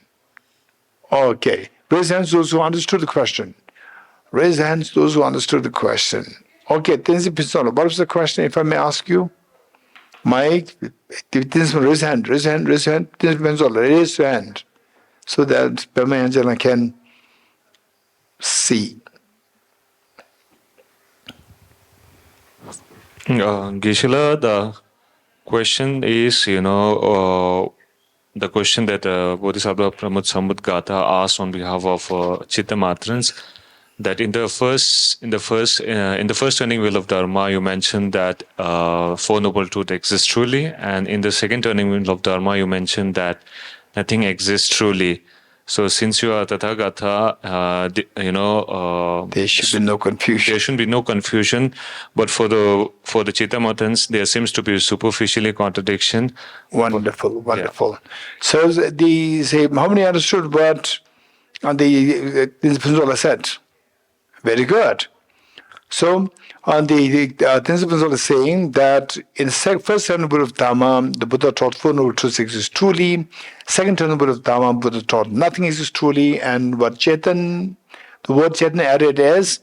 Okay. Raise hands those who understood the question. Raise hands those who understood the question. Okay, Tenzin Pinsola, what was the question, if I may ask you? Mike, raise hand, raise hand, raise hand. Tenzin Pinsola, raise your hand. So that Pema Angela can see. Geshe, the question is, the question that Bodhisattva Pramod Samudgata asked on behalf of Chittamatrans, that in the first turning wheel of Dharma, you mentioned that Four Noble Truths exist truly, and in the second turning wheel of Dharma, you mentioned that nothing exists truly. So since you are Tathagata, there should be no confusion. There shouldn't be no confusion. But for the Chittamatrans, there seems to be a superficially contradiction. Wonderful, wonderful. Yeah. So how many understood what the Pinsola said? Very good. So on the Tenzin Pinsola is saying that in the first turning wheel of Dharma, the Buddha taught Four Noble Truths exist truly. Second turning wheel of Dharma, Buddha taught nothing exists truly. And what the word Chetan added is,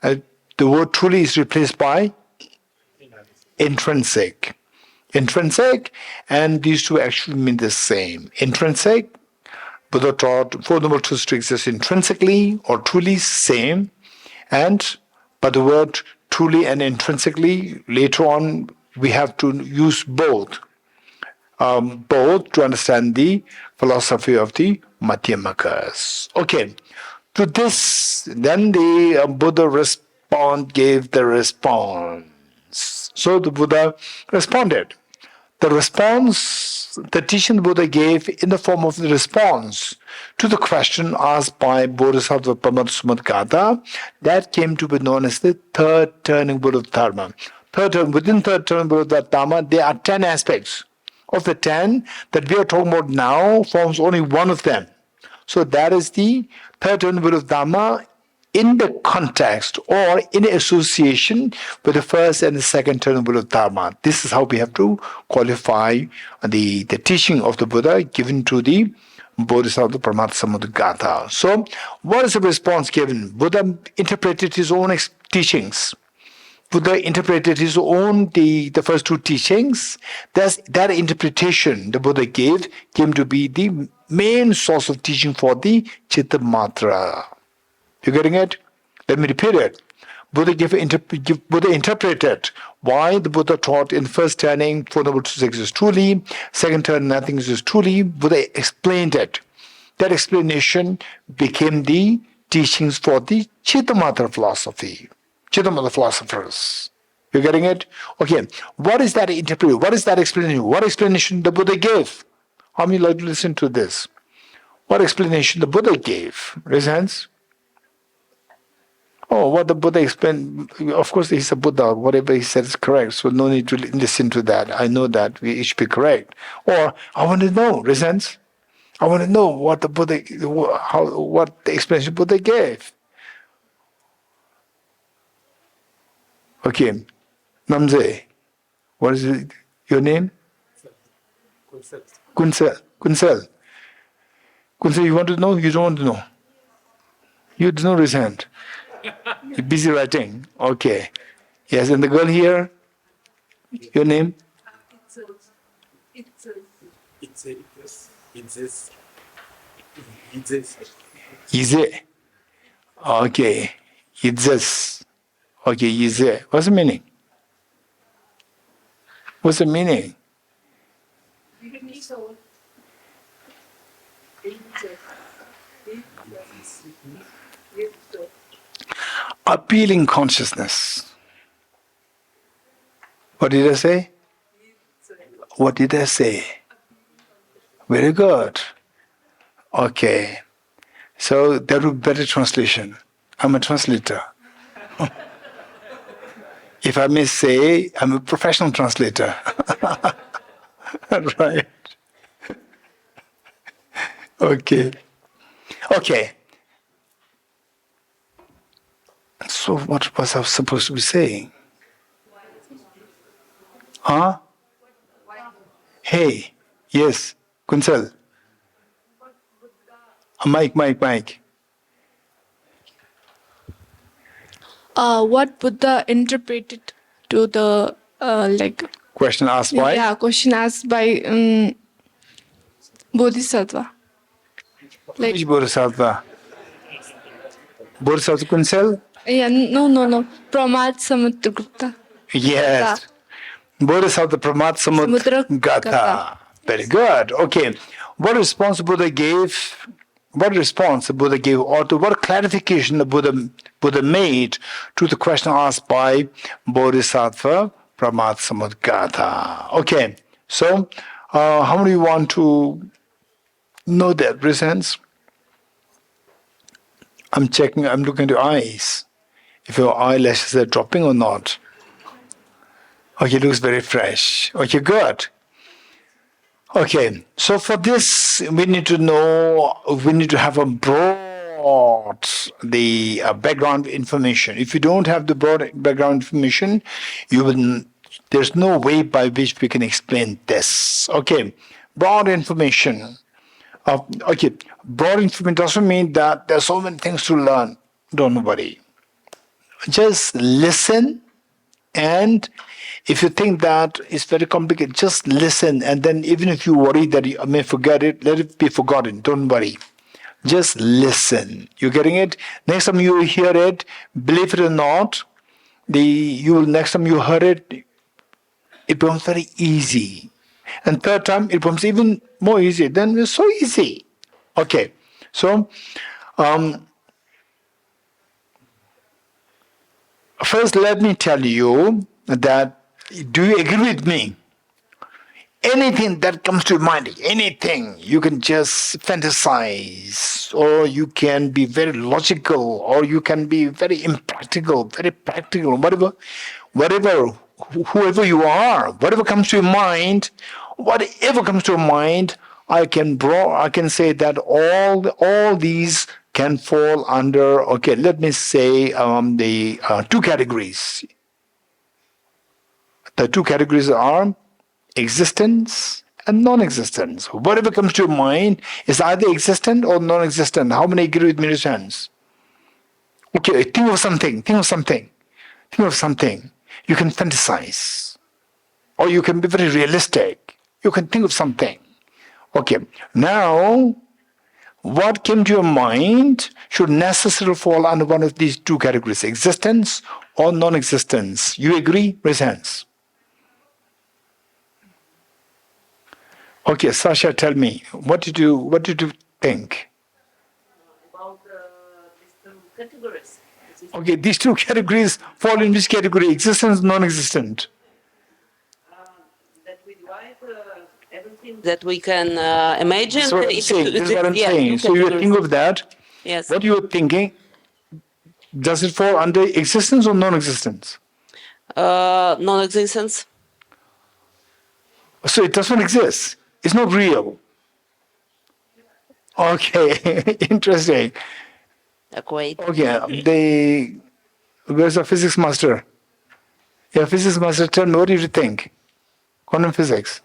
the word truly is replaced by intrinsic. Intrinsic, and these two actually mean the same. Intrinsic, Buddha taught Four Noble Truths to exist intrinsically or truly, same. But the word truly and intrinsically, later on, we have to use both to understand the philosophy of the Madhyamakas. Okay, to this, then the Buddha gave the response. So the Buddha responded. The teaching the Buddha gave in the form of the response to the question asked by Bodhisattva Brahma Samudgata, that came to be known as the third turning wheel of Dharma. Within third turning wheel of Dharma, there are 10 aspects. Of the 10 that we are talking about now, forms only one of them. So that is the third turning wheel of Dharma in the context or in association with the first and the second turning wheel of Dharma. This is how we have to qualify the teaching of the Buddha given to the Bodhisattva Brahma Samudgata. So, what is the response given? Buddha interpreted his own teachings. Buddha interpreted his own, the first two teachings. That interpretation the Buddha gave came to be the main source of teaching for the Chittamatra. You getting it? Let me repeat it. Buddha interpreted why the Buddha taught in first turning Four Noble Truths exist truly, second turning nothing exists truly. Buddha explained it. That explanation became the teachings for the Chittamatra philosophy, Chittamatra philosophers. You getting it? Okay. What is that interpretation? What is that explanation? What explanation the Buddha gave? How many like to listen to this? What explanation the Buddha gave? Raise hands. Oh, what the Buddha explained, of course he's a Buddha, whatever he said is correct, so no need to listen to that. I know that we should be correct. Or, I want to know, resents? I want to know what the Buddha, what the explanation Buddha gave. Okay, Namze, what is your name? Kunsel. Kunsel, you want to know? You don't want to know? You do not resent. You're busy writing. Okay. Yes, and the girl here? Your name? Ize. Okay. Idzes. Okay, Ize. What's the meaning? What's the meaning? Appealing consciousness. What did I say? What did I say? Very good. Okay. So that would be better translation. I'm a translator. If I may say, I'm a professional translator. Right. Okay. Okay. So what was I supposed to be saying? Huh? Hey. Yes. Kunsal. Mike. What Buddha interpreted to the Question asked by? yeah, question asked by Bodhisattva. Which Bodhisattva? Bodhisattva Kunsal? Yeah, no. Pramad Samudragupta. Yes. Bodhisattva Pramad Samudra Gatha. Gatha. Very good. Okay. What response the Buddha gave? What response the Buddha gave, or to what clarification the Buddha made to the question asked by Bodhisattva Pramad Samudgatha? Okay. So, how many want to know that? Raise hands. I'm checking. I'm looking at your eyes. If your eyelashes are dropping or not. Okay, looks very fresh. Okay, good. Okay, so for this, we need to have a broad background information. If you don't have the broad background information, there's no way by which we can explain this. Okay, broad information. Broad information doesn't mean that there's so many things to learn. Don't worry. Just listen, and if you think that it's very complicated, just listen, and then even if you worry that you may forget it, let it be forgotten. Don't worry. Just listen. You getting it? Next time you hear it, believe it or not, next time you heard it, it becomes very easy. And third time, it becomes even more easy. Then it's so easy. Okay. So, first let me tell you that, do you agree with me? Anything that comes to your mind, anything, you can just fantasize, or you can be very logical, or you can be very impractical, very practical, whoever you are, whatever comes to your mind, I can say that all these can fall under, okay, let me say the two categories. The two categories are existence and non-existence. Whatever comes to your mind is either existent or non-existent. How many agree with me, raise hands? Okay, think of something. You can fantasize, or you can be very realistic. You can think of something. Okay, now, what came to your mind should necessarily fall under one of these two categories, existence or non-existence. You agree? Raise hands. Okay, Sasha, tell me, what did you think? About these two categories. Okay, these two categories fall in which category? Existence, non-existent? That we divide everything that we can imagine. This is what I'm saying. So you think of that. Yes. What you're thinking, does it fall under existence or non-existence? Non-existence. So it does not exist. It's not real. Okay, interesting. Great. Okay, where's the physics master? Yeah, physics master, tell me, what do you think? Quantum physics.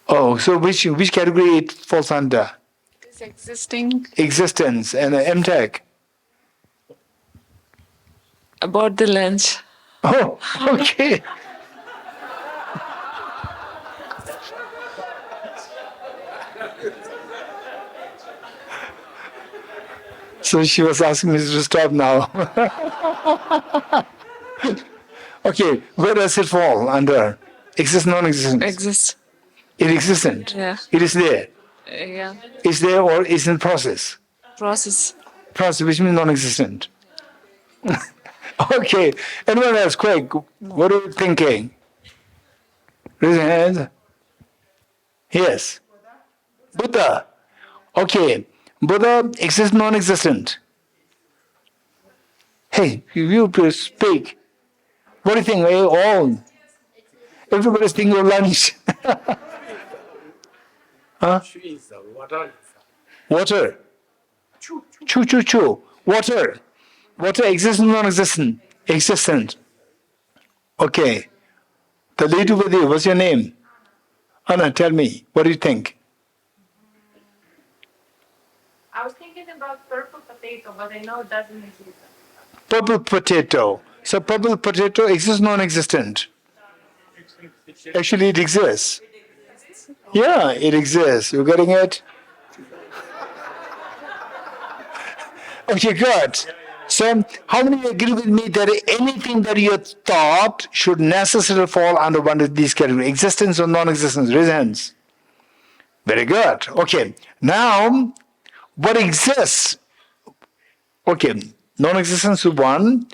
Oh, so which category it falls under? It's existing. Existence and MTech. About the lunch. Oh, okay. So she was asking me to stop now. Okay, where does it fall under? Exist, non-existence? Exist. It existent. Yeah. It is there. Yeah. Is there or is in process? Process. Process, which means non-existent. Okay. Anyone else? Quick. What are you thinking? Raise your hand. Yes. Buddha. Okay. Buddha exists non-existent. Hey, you please speak. What do you think? All. Everybody's thinking of lunch. Huh? Water. Chu. Water. Water exists non-existent. Existent. Okay. The lady with you, what's your name? Anna, tell me, what do you think? I was thinking about purple potato, but I know it doesn't exist. Purple potato. So purple potato exists non-existent. Actually, it exists. Yeah, it exists. You getting it? Okay, good. So, how many agree with me that anything that you thought should necessarily fall under one of these categories? Existence or non-existence? Raise hands. Very good. Okay. Now, what exists? Okay, non-existence is one.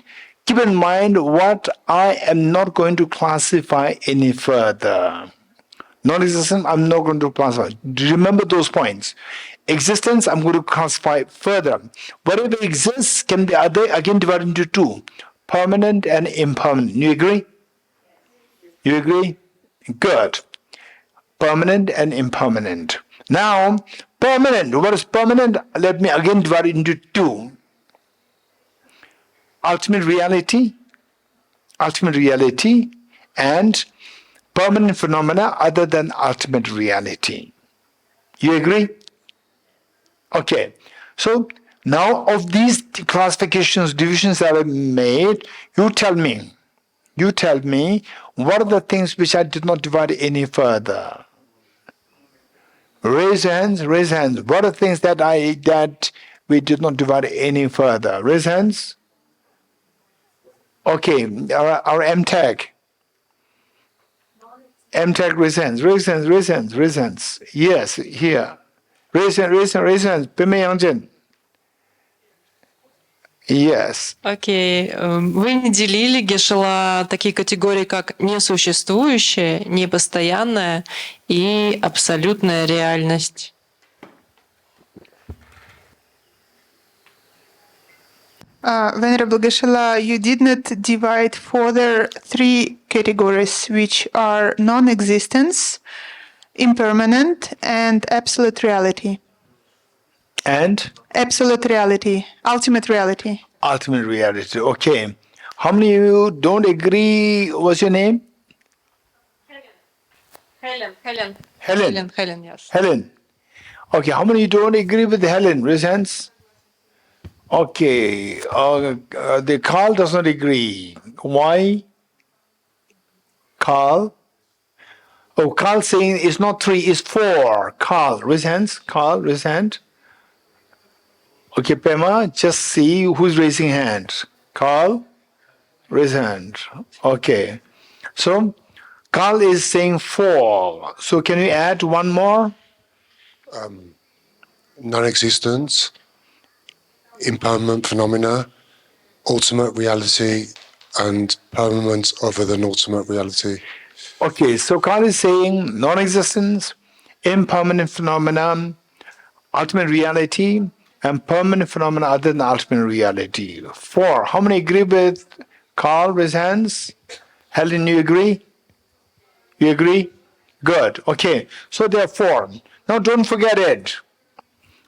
Keep in mind what I am not going to classify any further. Non-existence, I'm not going to classify. Remember those points. Existence, I'm going to classify further. Whatever exists can be again divided into two. Permanent and impermanent. You agree? You agree? Good. Permanent and impermanent. Now, permanent. What is permanent? Let me again divide it into two. Ultimate reality, and permanent phenomena other than ultimate reality. You agree? Okay. So now of these classifications, divisions that I made, you tell me, what are the things which I did not divide any further? Raise hands. What are things that we did not divide any further? Raise hands. Okay, our MTech. MTech, raise hands. Yes, here. Raise hands. Pime Yangjin. Yes. Окей. Вы не делили, Гешела, такие категории, как несуществующее, непостоянное и абсолютная реальность. Venerable Geshe, you did not divide further three categories, which are non-existence, impermanent, and absolute reality. And? Absolute reality, ultimate reality. Ultimate reality, okay. How many of you don't agree? What's your name? Helen. Helen, yes. Helen. Okay, how many don't agree with Helen? Raise hands. Okay, the Carl does not agree. Why? Carl? Oh, Carl saying it's not 3, it's 4. Carl, raise hands. Carl, raise hand. Okay, Pema, just see who's raising hand. Carl, raise hand. Okay. So, Carl is saying 4. So, can you add one more? Non-existence, impermanent phenomena, ultimate reality, and permanence other than ultimate reality. Okay, so Carl is saying non-existence, impermanent phenomena, ultimate reality, and permanent phenomena other than ultimate reality. 4. How many agree with Carl? Raise hands. Helen, you agree? You agree? Good. Okay, so there are 4. Now don't forget it.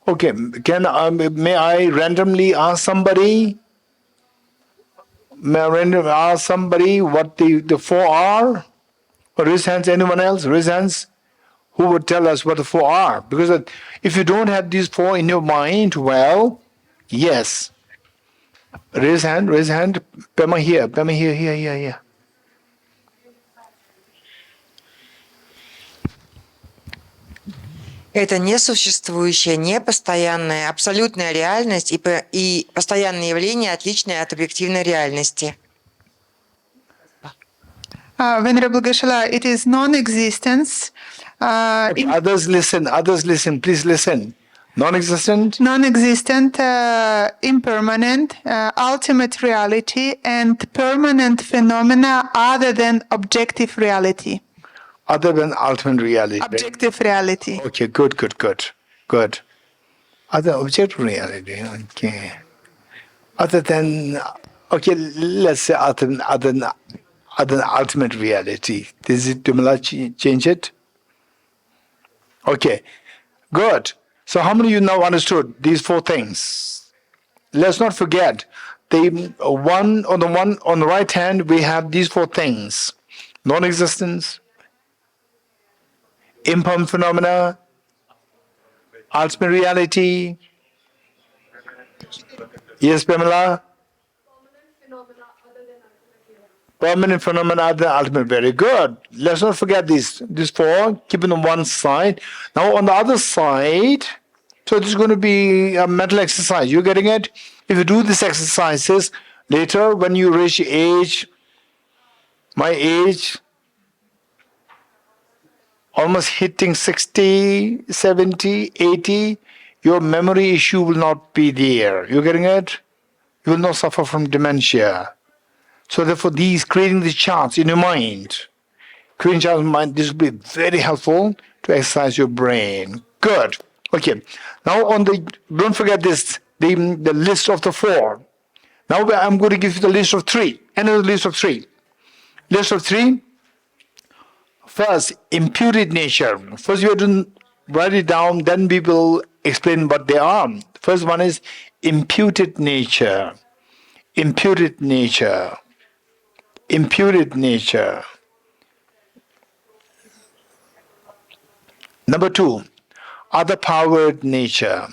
Okay, may I randomly ask somebody? May I randomly ask somebody what the 4 are? Or raise hands, anyone else? Raise hands. Who would tell us what the 4 are? Because if you don't have these 4 in your mind, well, yes. Raise hand. Pema here. Это несуществующая, непостоянная, абсолютная реальность и постоянные явления, отличные от объективной реальности. Venerable Geshe, it is non-existence. Okay, others listen, please listen. Non-existent? Non-existent, impermanent, ultimate reality, and permanent phenomena other than objective reality. Other than ultimate reality. right? Objective reality. Okay, good. Other objective reality. Okay. Other than, okay, let's say other than ultimate reality. Does it change it? Okay, good. So how many of you now understood these four things? Let's not forget the one on the right hand we have these four things: non-existence, impermanent phenomena, ultimate reality. Yes, Pamela? Permanent phenomena other than ultimate. Very good. Let's not forget these four. Keep it on one side. Now on the other side, so this is going to be a mental exercise. You getting it? If you do these exercises later, when you reach age, my age, almost hitting 60, 70, 80, your memory issue will not be there. You getting it? You will not suffer from dementia. So therefore, creating these charts in your mind, creating charts in your mind, this will be very helpful to exercise your brain. Good. Okay. Now don't forget this, the list of the four. Now I'm going to give you the list of three. Another list of three. List of three. First, imputed nature. First you have to write it down, then we will explain what they are. First one is imputed nature. Imputed nature. Imputed nature. Number two, other powered nature.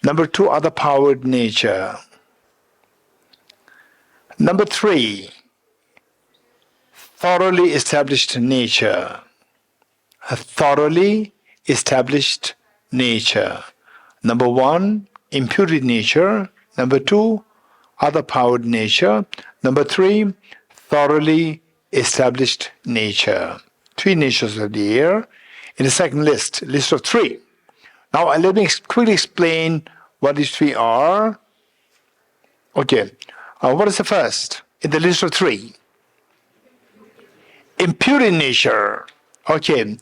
Number two, other powered nature. Number three, thoroughly established nature. A thoroughly established nature. Number one, imputed nature. Number two, other powered nature. Number three, thoroughly established nature. Three natures are there in the second list of three. Now let me quickly explain what these three are. Okay, what is the first in the list of three? Imputed nature. Okay,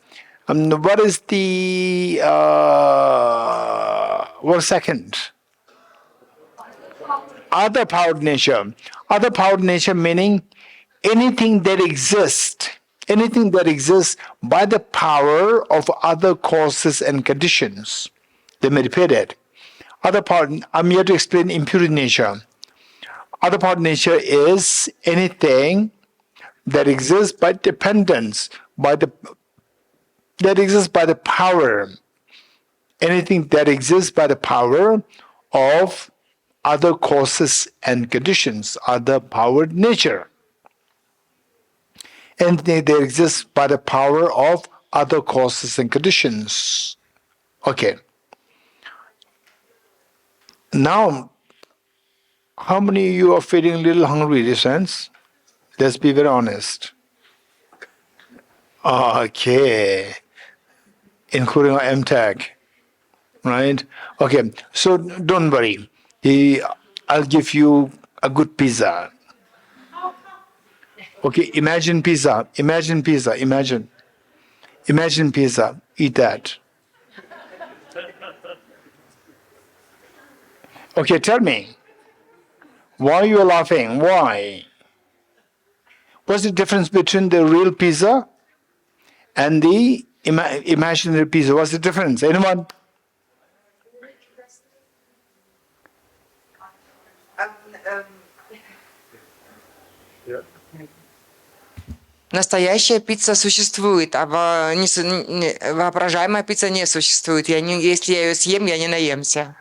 what is the what second? Other powered nature. Other powered nature meaning anything that exists by the power of other causes and conditions. Let me repeat it. Other power, I'm here to explain imputed nature. Other powered nature is anything that exists by dependence, that exists by the power. Anything that exists by the power of other causes and conditions, other powered nature. Anything that exists by the power of other causes and conditions. Okay. Now, how many of you are feeling a little hungry this sense? Let's be very honest. Okay. Including our MTAG. Right? Okay. So don't worry. I'll give you a good pizza. Okay, imagine pizza. Imagine pizza. Eat that. Okay, tell me. Why you are laughing? Why? What's the difference between the real pizza and the imaginary pizza? What's the difference? Anyone? Настоящая пицца существует, а воображаемая пицца не существует. Если я ее съем, я не наемся.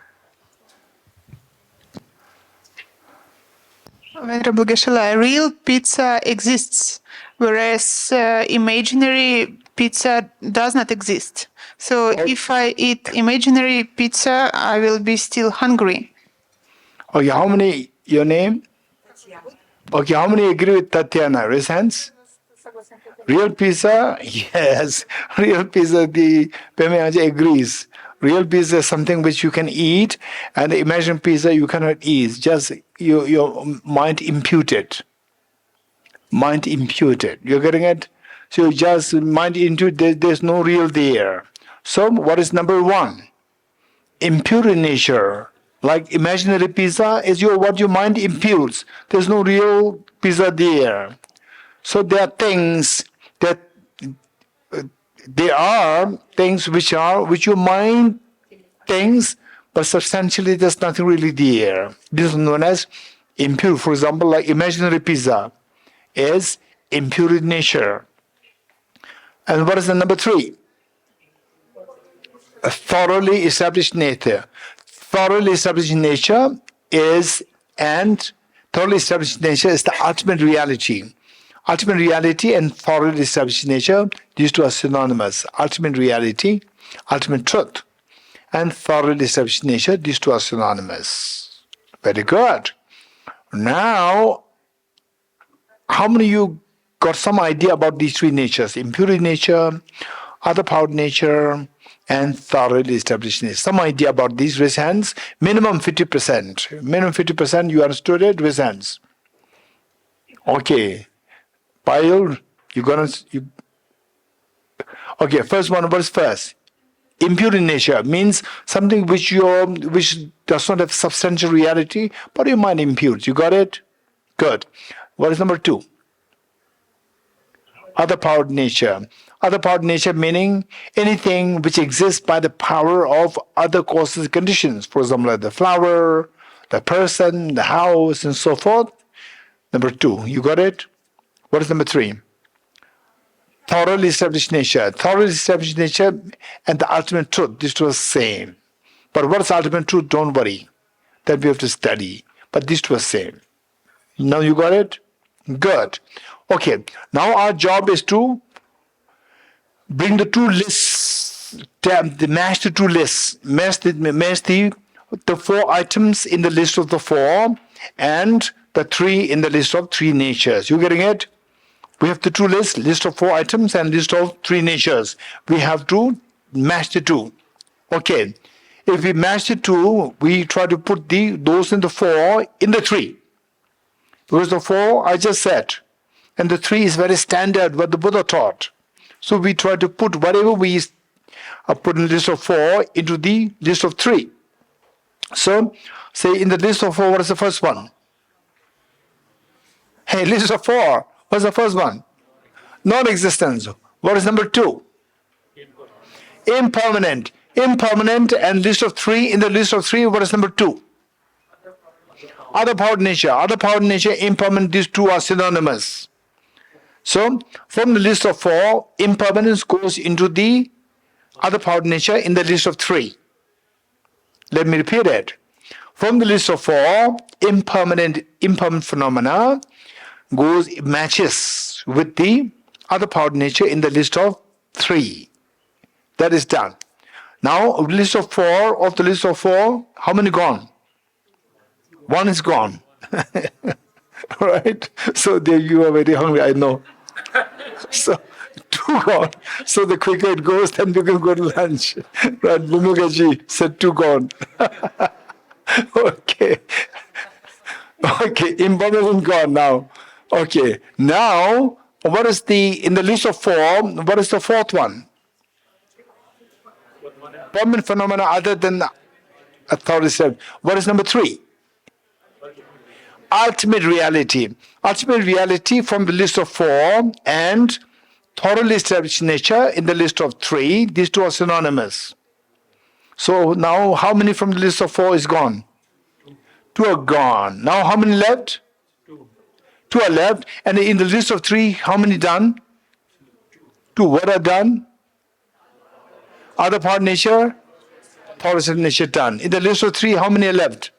Venerable Geshe, real pizza exists, whereas imaginary pizza does not exist. So if I eat imaginary pizza, I will be still hungry. Okay, how many, your name? Okay, how many agree with Tatiana? Raise hands. Real pizza? Yes. Real pizza, the Peme agrees. Real pizza is something which you can eat, and the imagined pizza you cannot eat. Just your mind imputed. Mind imputed. You're getting it? So you just mind into there's no real there. So what is number one? Impure in nature. Like imaginary pizza is what your mind imputes. There's no real pizza there. So there are things that which your mind thinks, but substantially there's nothing really there. This is known as impure. For example, like imaginary pizza is impure in nature. And what is the number three? A thoroughly established nature. Thoroughly established nature is the ultimate reality. Ultimate reality and thoroughly established nature, these two are synonymous. Ultimate reality, ultimate truth, and thoroughly established nature, these two are synonymous. Very good. Now, how many of you got some idea about these three natures? Impure nature, other powered nature, and thoroughly established nature. Some idea about these? Raise hands. Minimum 50%. Minimum 50% you understood it? Raise hands. Okay. Payal, okay, first one, what is first? Impure in nature means something which does not have substantial reality, but your mind imputes. You got it? Good. What is number two? Other powered nature. Other powered nature meaning anything which exists by the power of other causes and conditions. For example, like the flower, the person, the house, and so forth. Number two, you got it? What is number three? Thoroughly established nature. Thoroughly established nature and the ultimate truth. These two are the same. But what is ultimate truth? Don't worry. That we have to study. But these two are the same. Now you got it? Good. Okay. Now our job is to bring the two lists, match the two lists. Match the four items in the list of the four and the three in the list of three natures. You getting it? We have the two lists, list of four items and list of three natures. We have to match the two. Okay. If we match the two, we try to put those in the four in the three. Because the four I just said, and the three is very standard what the Buddha taught. So we try to put whatever we put in the list of four into the list of three. So, say in the list of four, what is the first one? Hey, list of four. What's the first one? Non-existence. What is number two? Impermanent. Impermanent and list of three. In the list of three, what is number two? Other powered nature. Other powered nature, impermanent, these two are synonymous. So, from the list of four, impermanence goes into the other powered nature in the list of three. Let me repeat it. From the list of four, impermanent phenomena matches with the other powered nature in the list of three. That is done. Now, of the list of four, how many gone? One is gone. Right? So there you are very hungry, I know. So, two gone. So the quicker it goes, then you can go to lunch. Right? Bumugaji said two gone. Okay. Okay, impermanent gone now. Okay, now, what is in the list of four, what is the fourth one? Permanent phenomena other than authority. What is number three? Ultimate reality. Ultimate reality from the list of four and thoroughly established nature in the list of three. These two are synonymous. So now, how many from the list of four is gone? Two are gone. Now, how many left? Two are left. And in the list of three, how many done? Two. What are done? Other part nature? Thoroughly nature done. In the list of three, how many are left?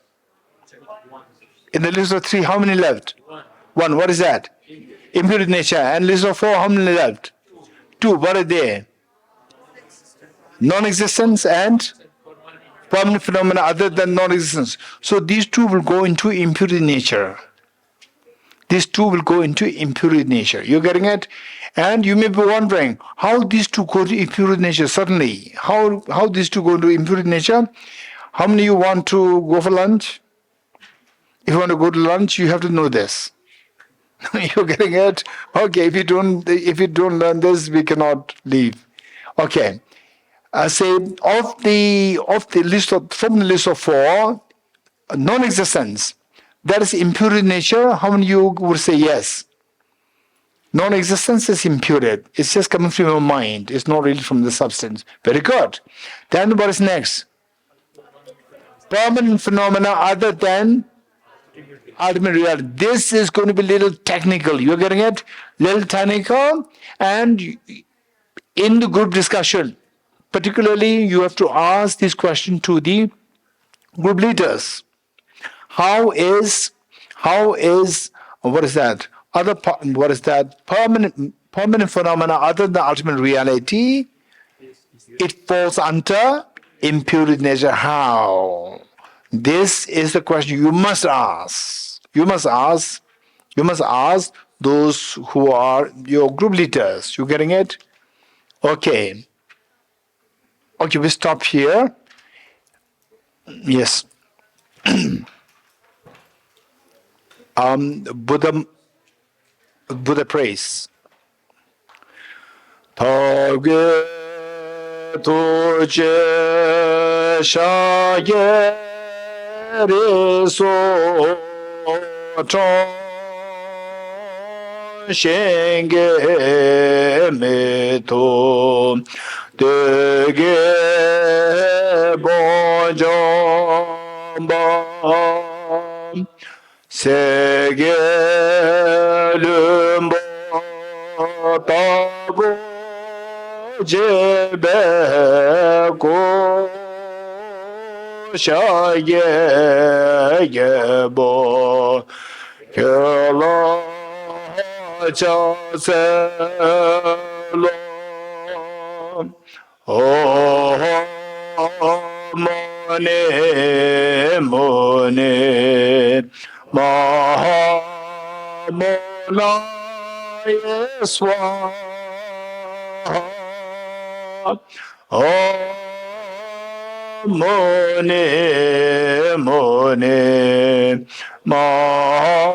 In the list of three, how many left? One. What is that? Impure nature. And list of four, how many left? Two. What are they? Non-existence and permanent phenomena other than non-existence. So these two will go into impure nature. These two will go into impure nature. You're getting it? And you may be wondering, how these two go to impure nature? Certainly. How these two go into impure nature? How many of you want to go for lunch? If you want to go to lunch, you have to know this. You're getting it? Okay, if you don't learn this, we cannot leave. Okay. I say from the list of four, non-existence. That is impure nature. How many of you would say yes? Non-existence is imputed. It's just coming from your mind. It's not really from the substance. Very good. Then what is next? Permanent phenomena other than ultimate reality. This is going to be a little technical. You're getting it? Little technical. And in the group discussion, particularly, you have to ask this question to the group leaders. How is what is that? What is that? Permanent phenomena other than ultimate reality? It falls under impure nature. How? This is the question you must ask. You must ask those who are your group leaders. You getting it? Okay. Okay, we stop here. Yes. Buddha praise. Togye toje shaye reso chon shenge meto dege bonjomba 세계lumbo tago jebeko shayebo kyala chaselo mone mone Mahamolaya Swaha Om Mone Mone Mahamolaya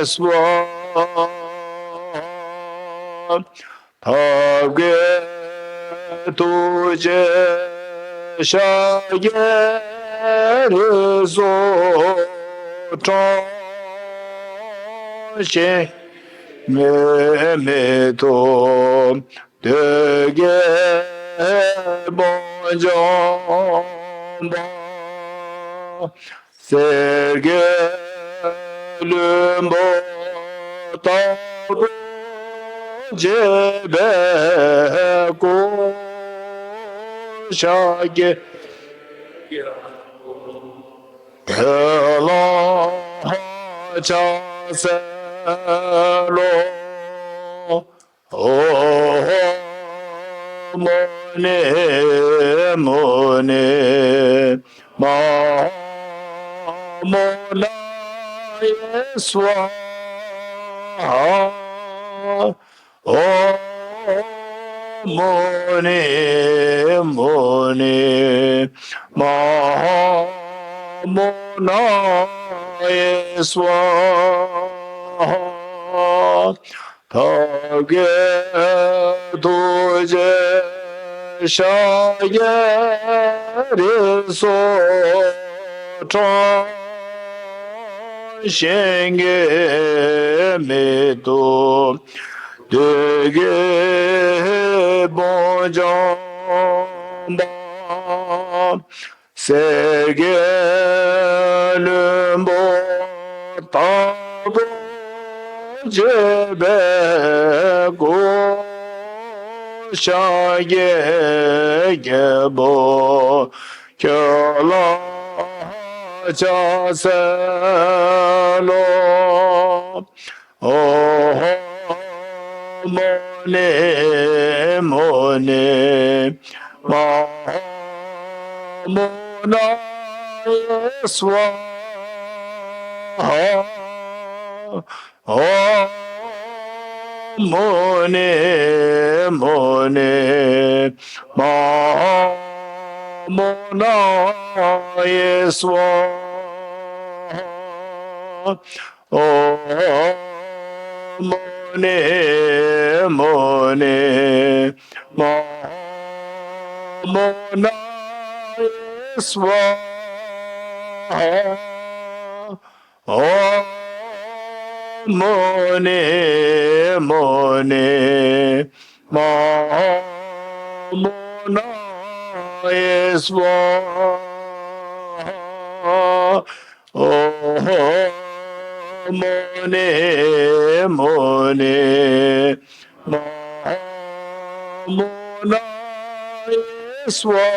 Swaha Bhagye Tuje Shaye Rezo Chon She Me To Dege Bonjomba Serge Lumbo Tago Jebe Ko Shage Hello, Chaselo, Oh, Mone, Mone, Mona, Yeswa, Oh, Mone, Mone, Mona Swaha Bhagye Tuje Shaye Reso Chon Shenge Meto Dege Bonjomba Sergelumbo Tago Jebe Go Shaye Gebo Kyala Chaselo Oh Mone Mone Mona Swaha Oh Mone Mone Mona Swaha Om Mone Mone Mahamonaya Swaha. Om Mone Mone Mahamonaya Swaha. Om Mone Mone Mahamonaya Swaha.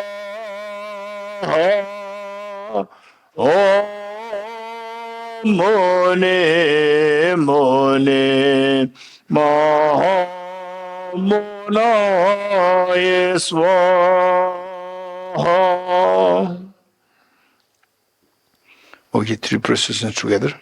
Om Mone Mone Mahamonaya Swaha. Okay, three processions together.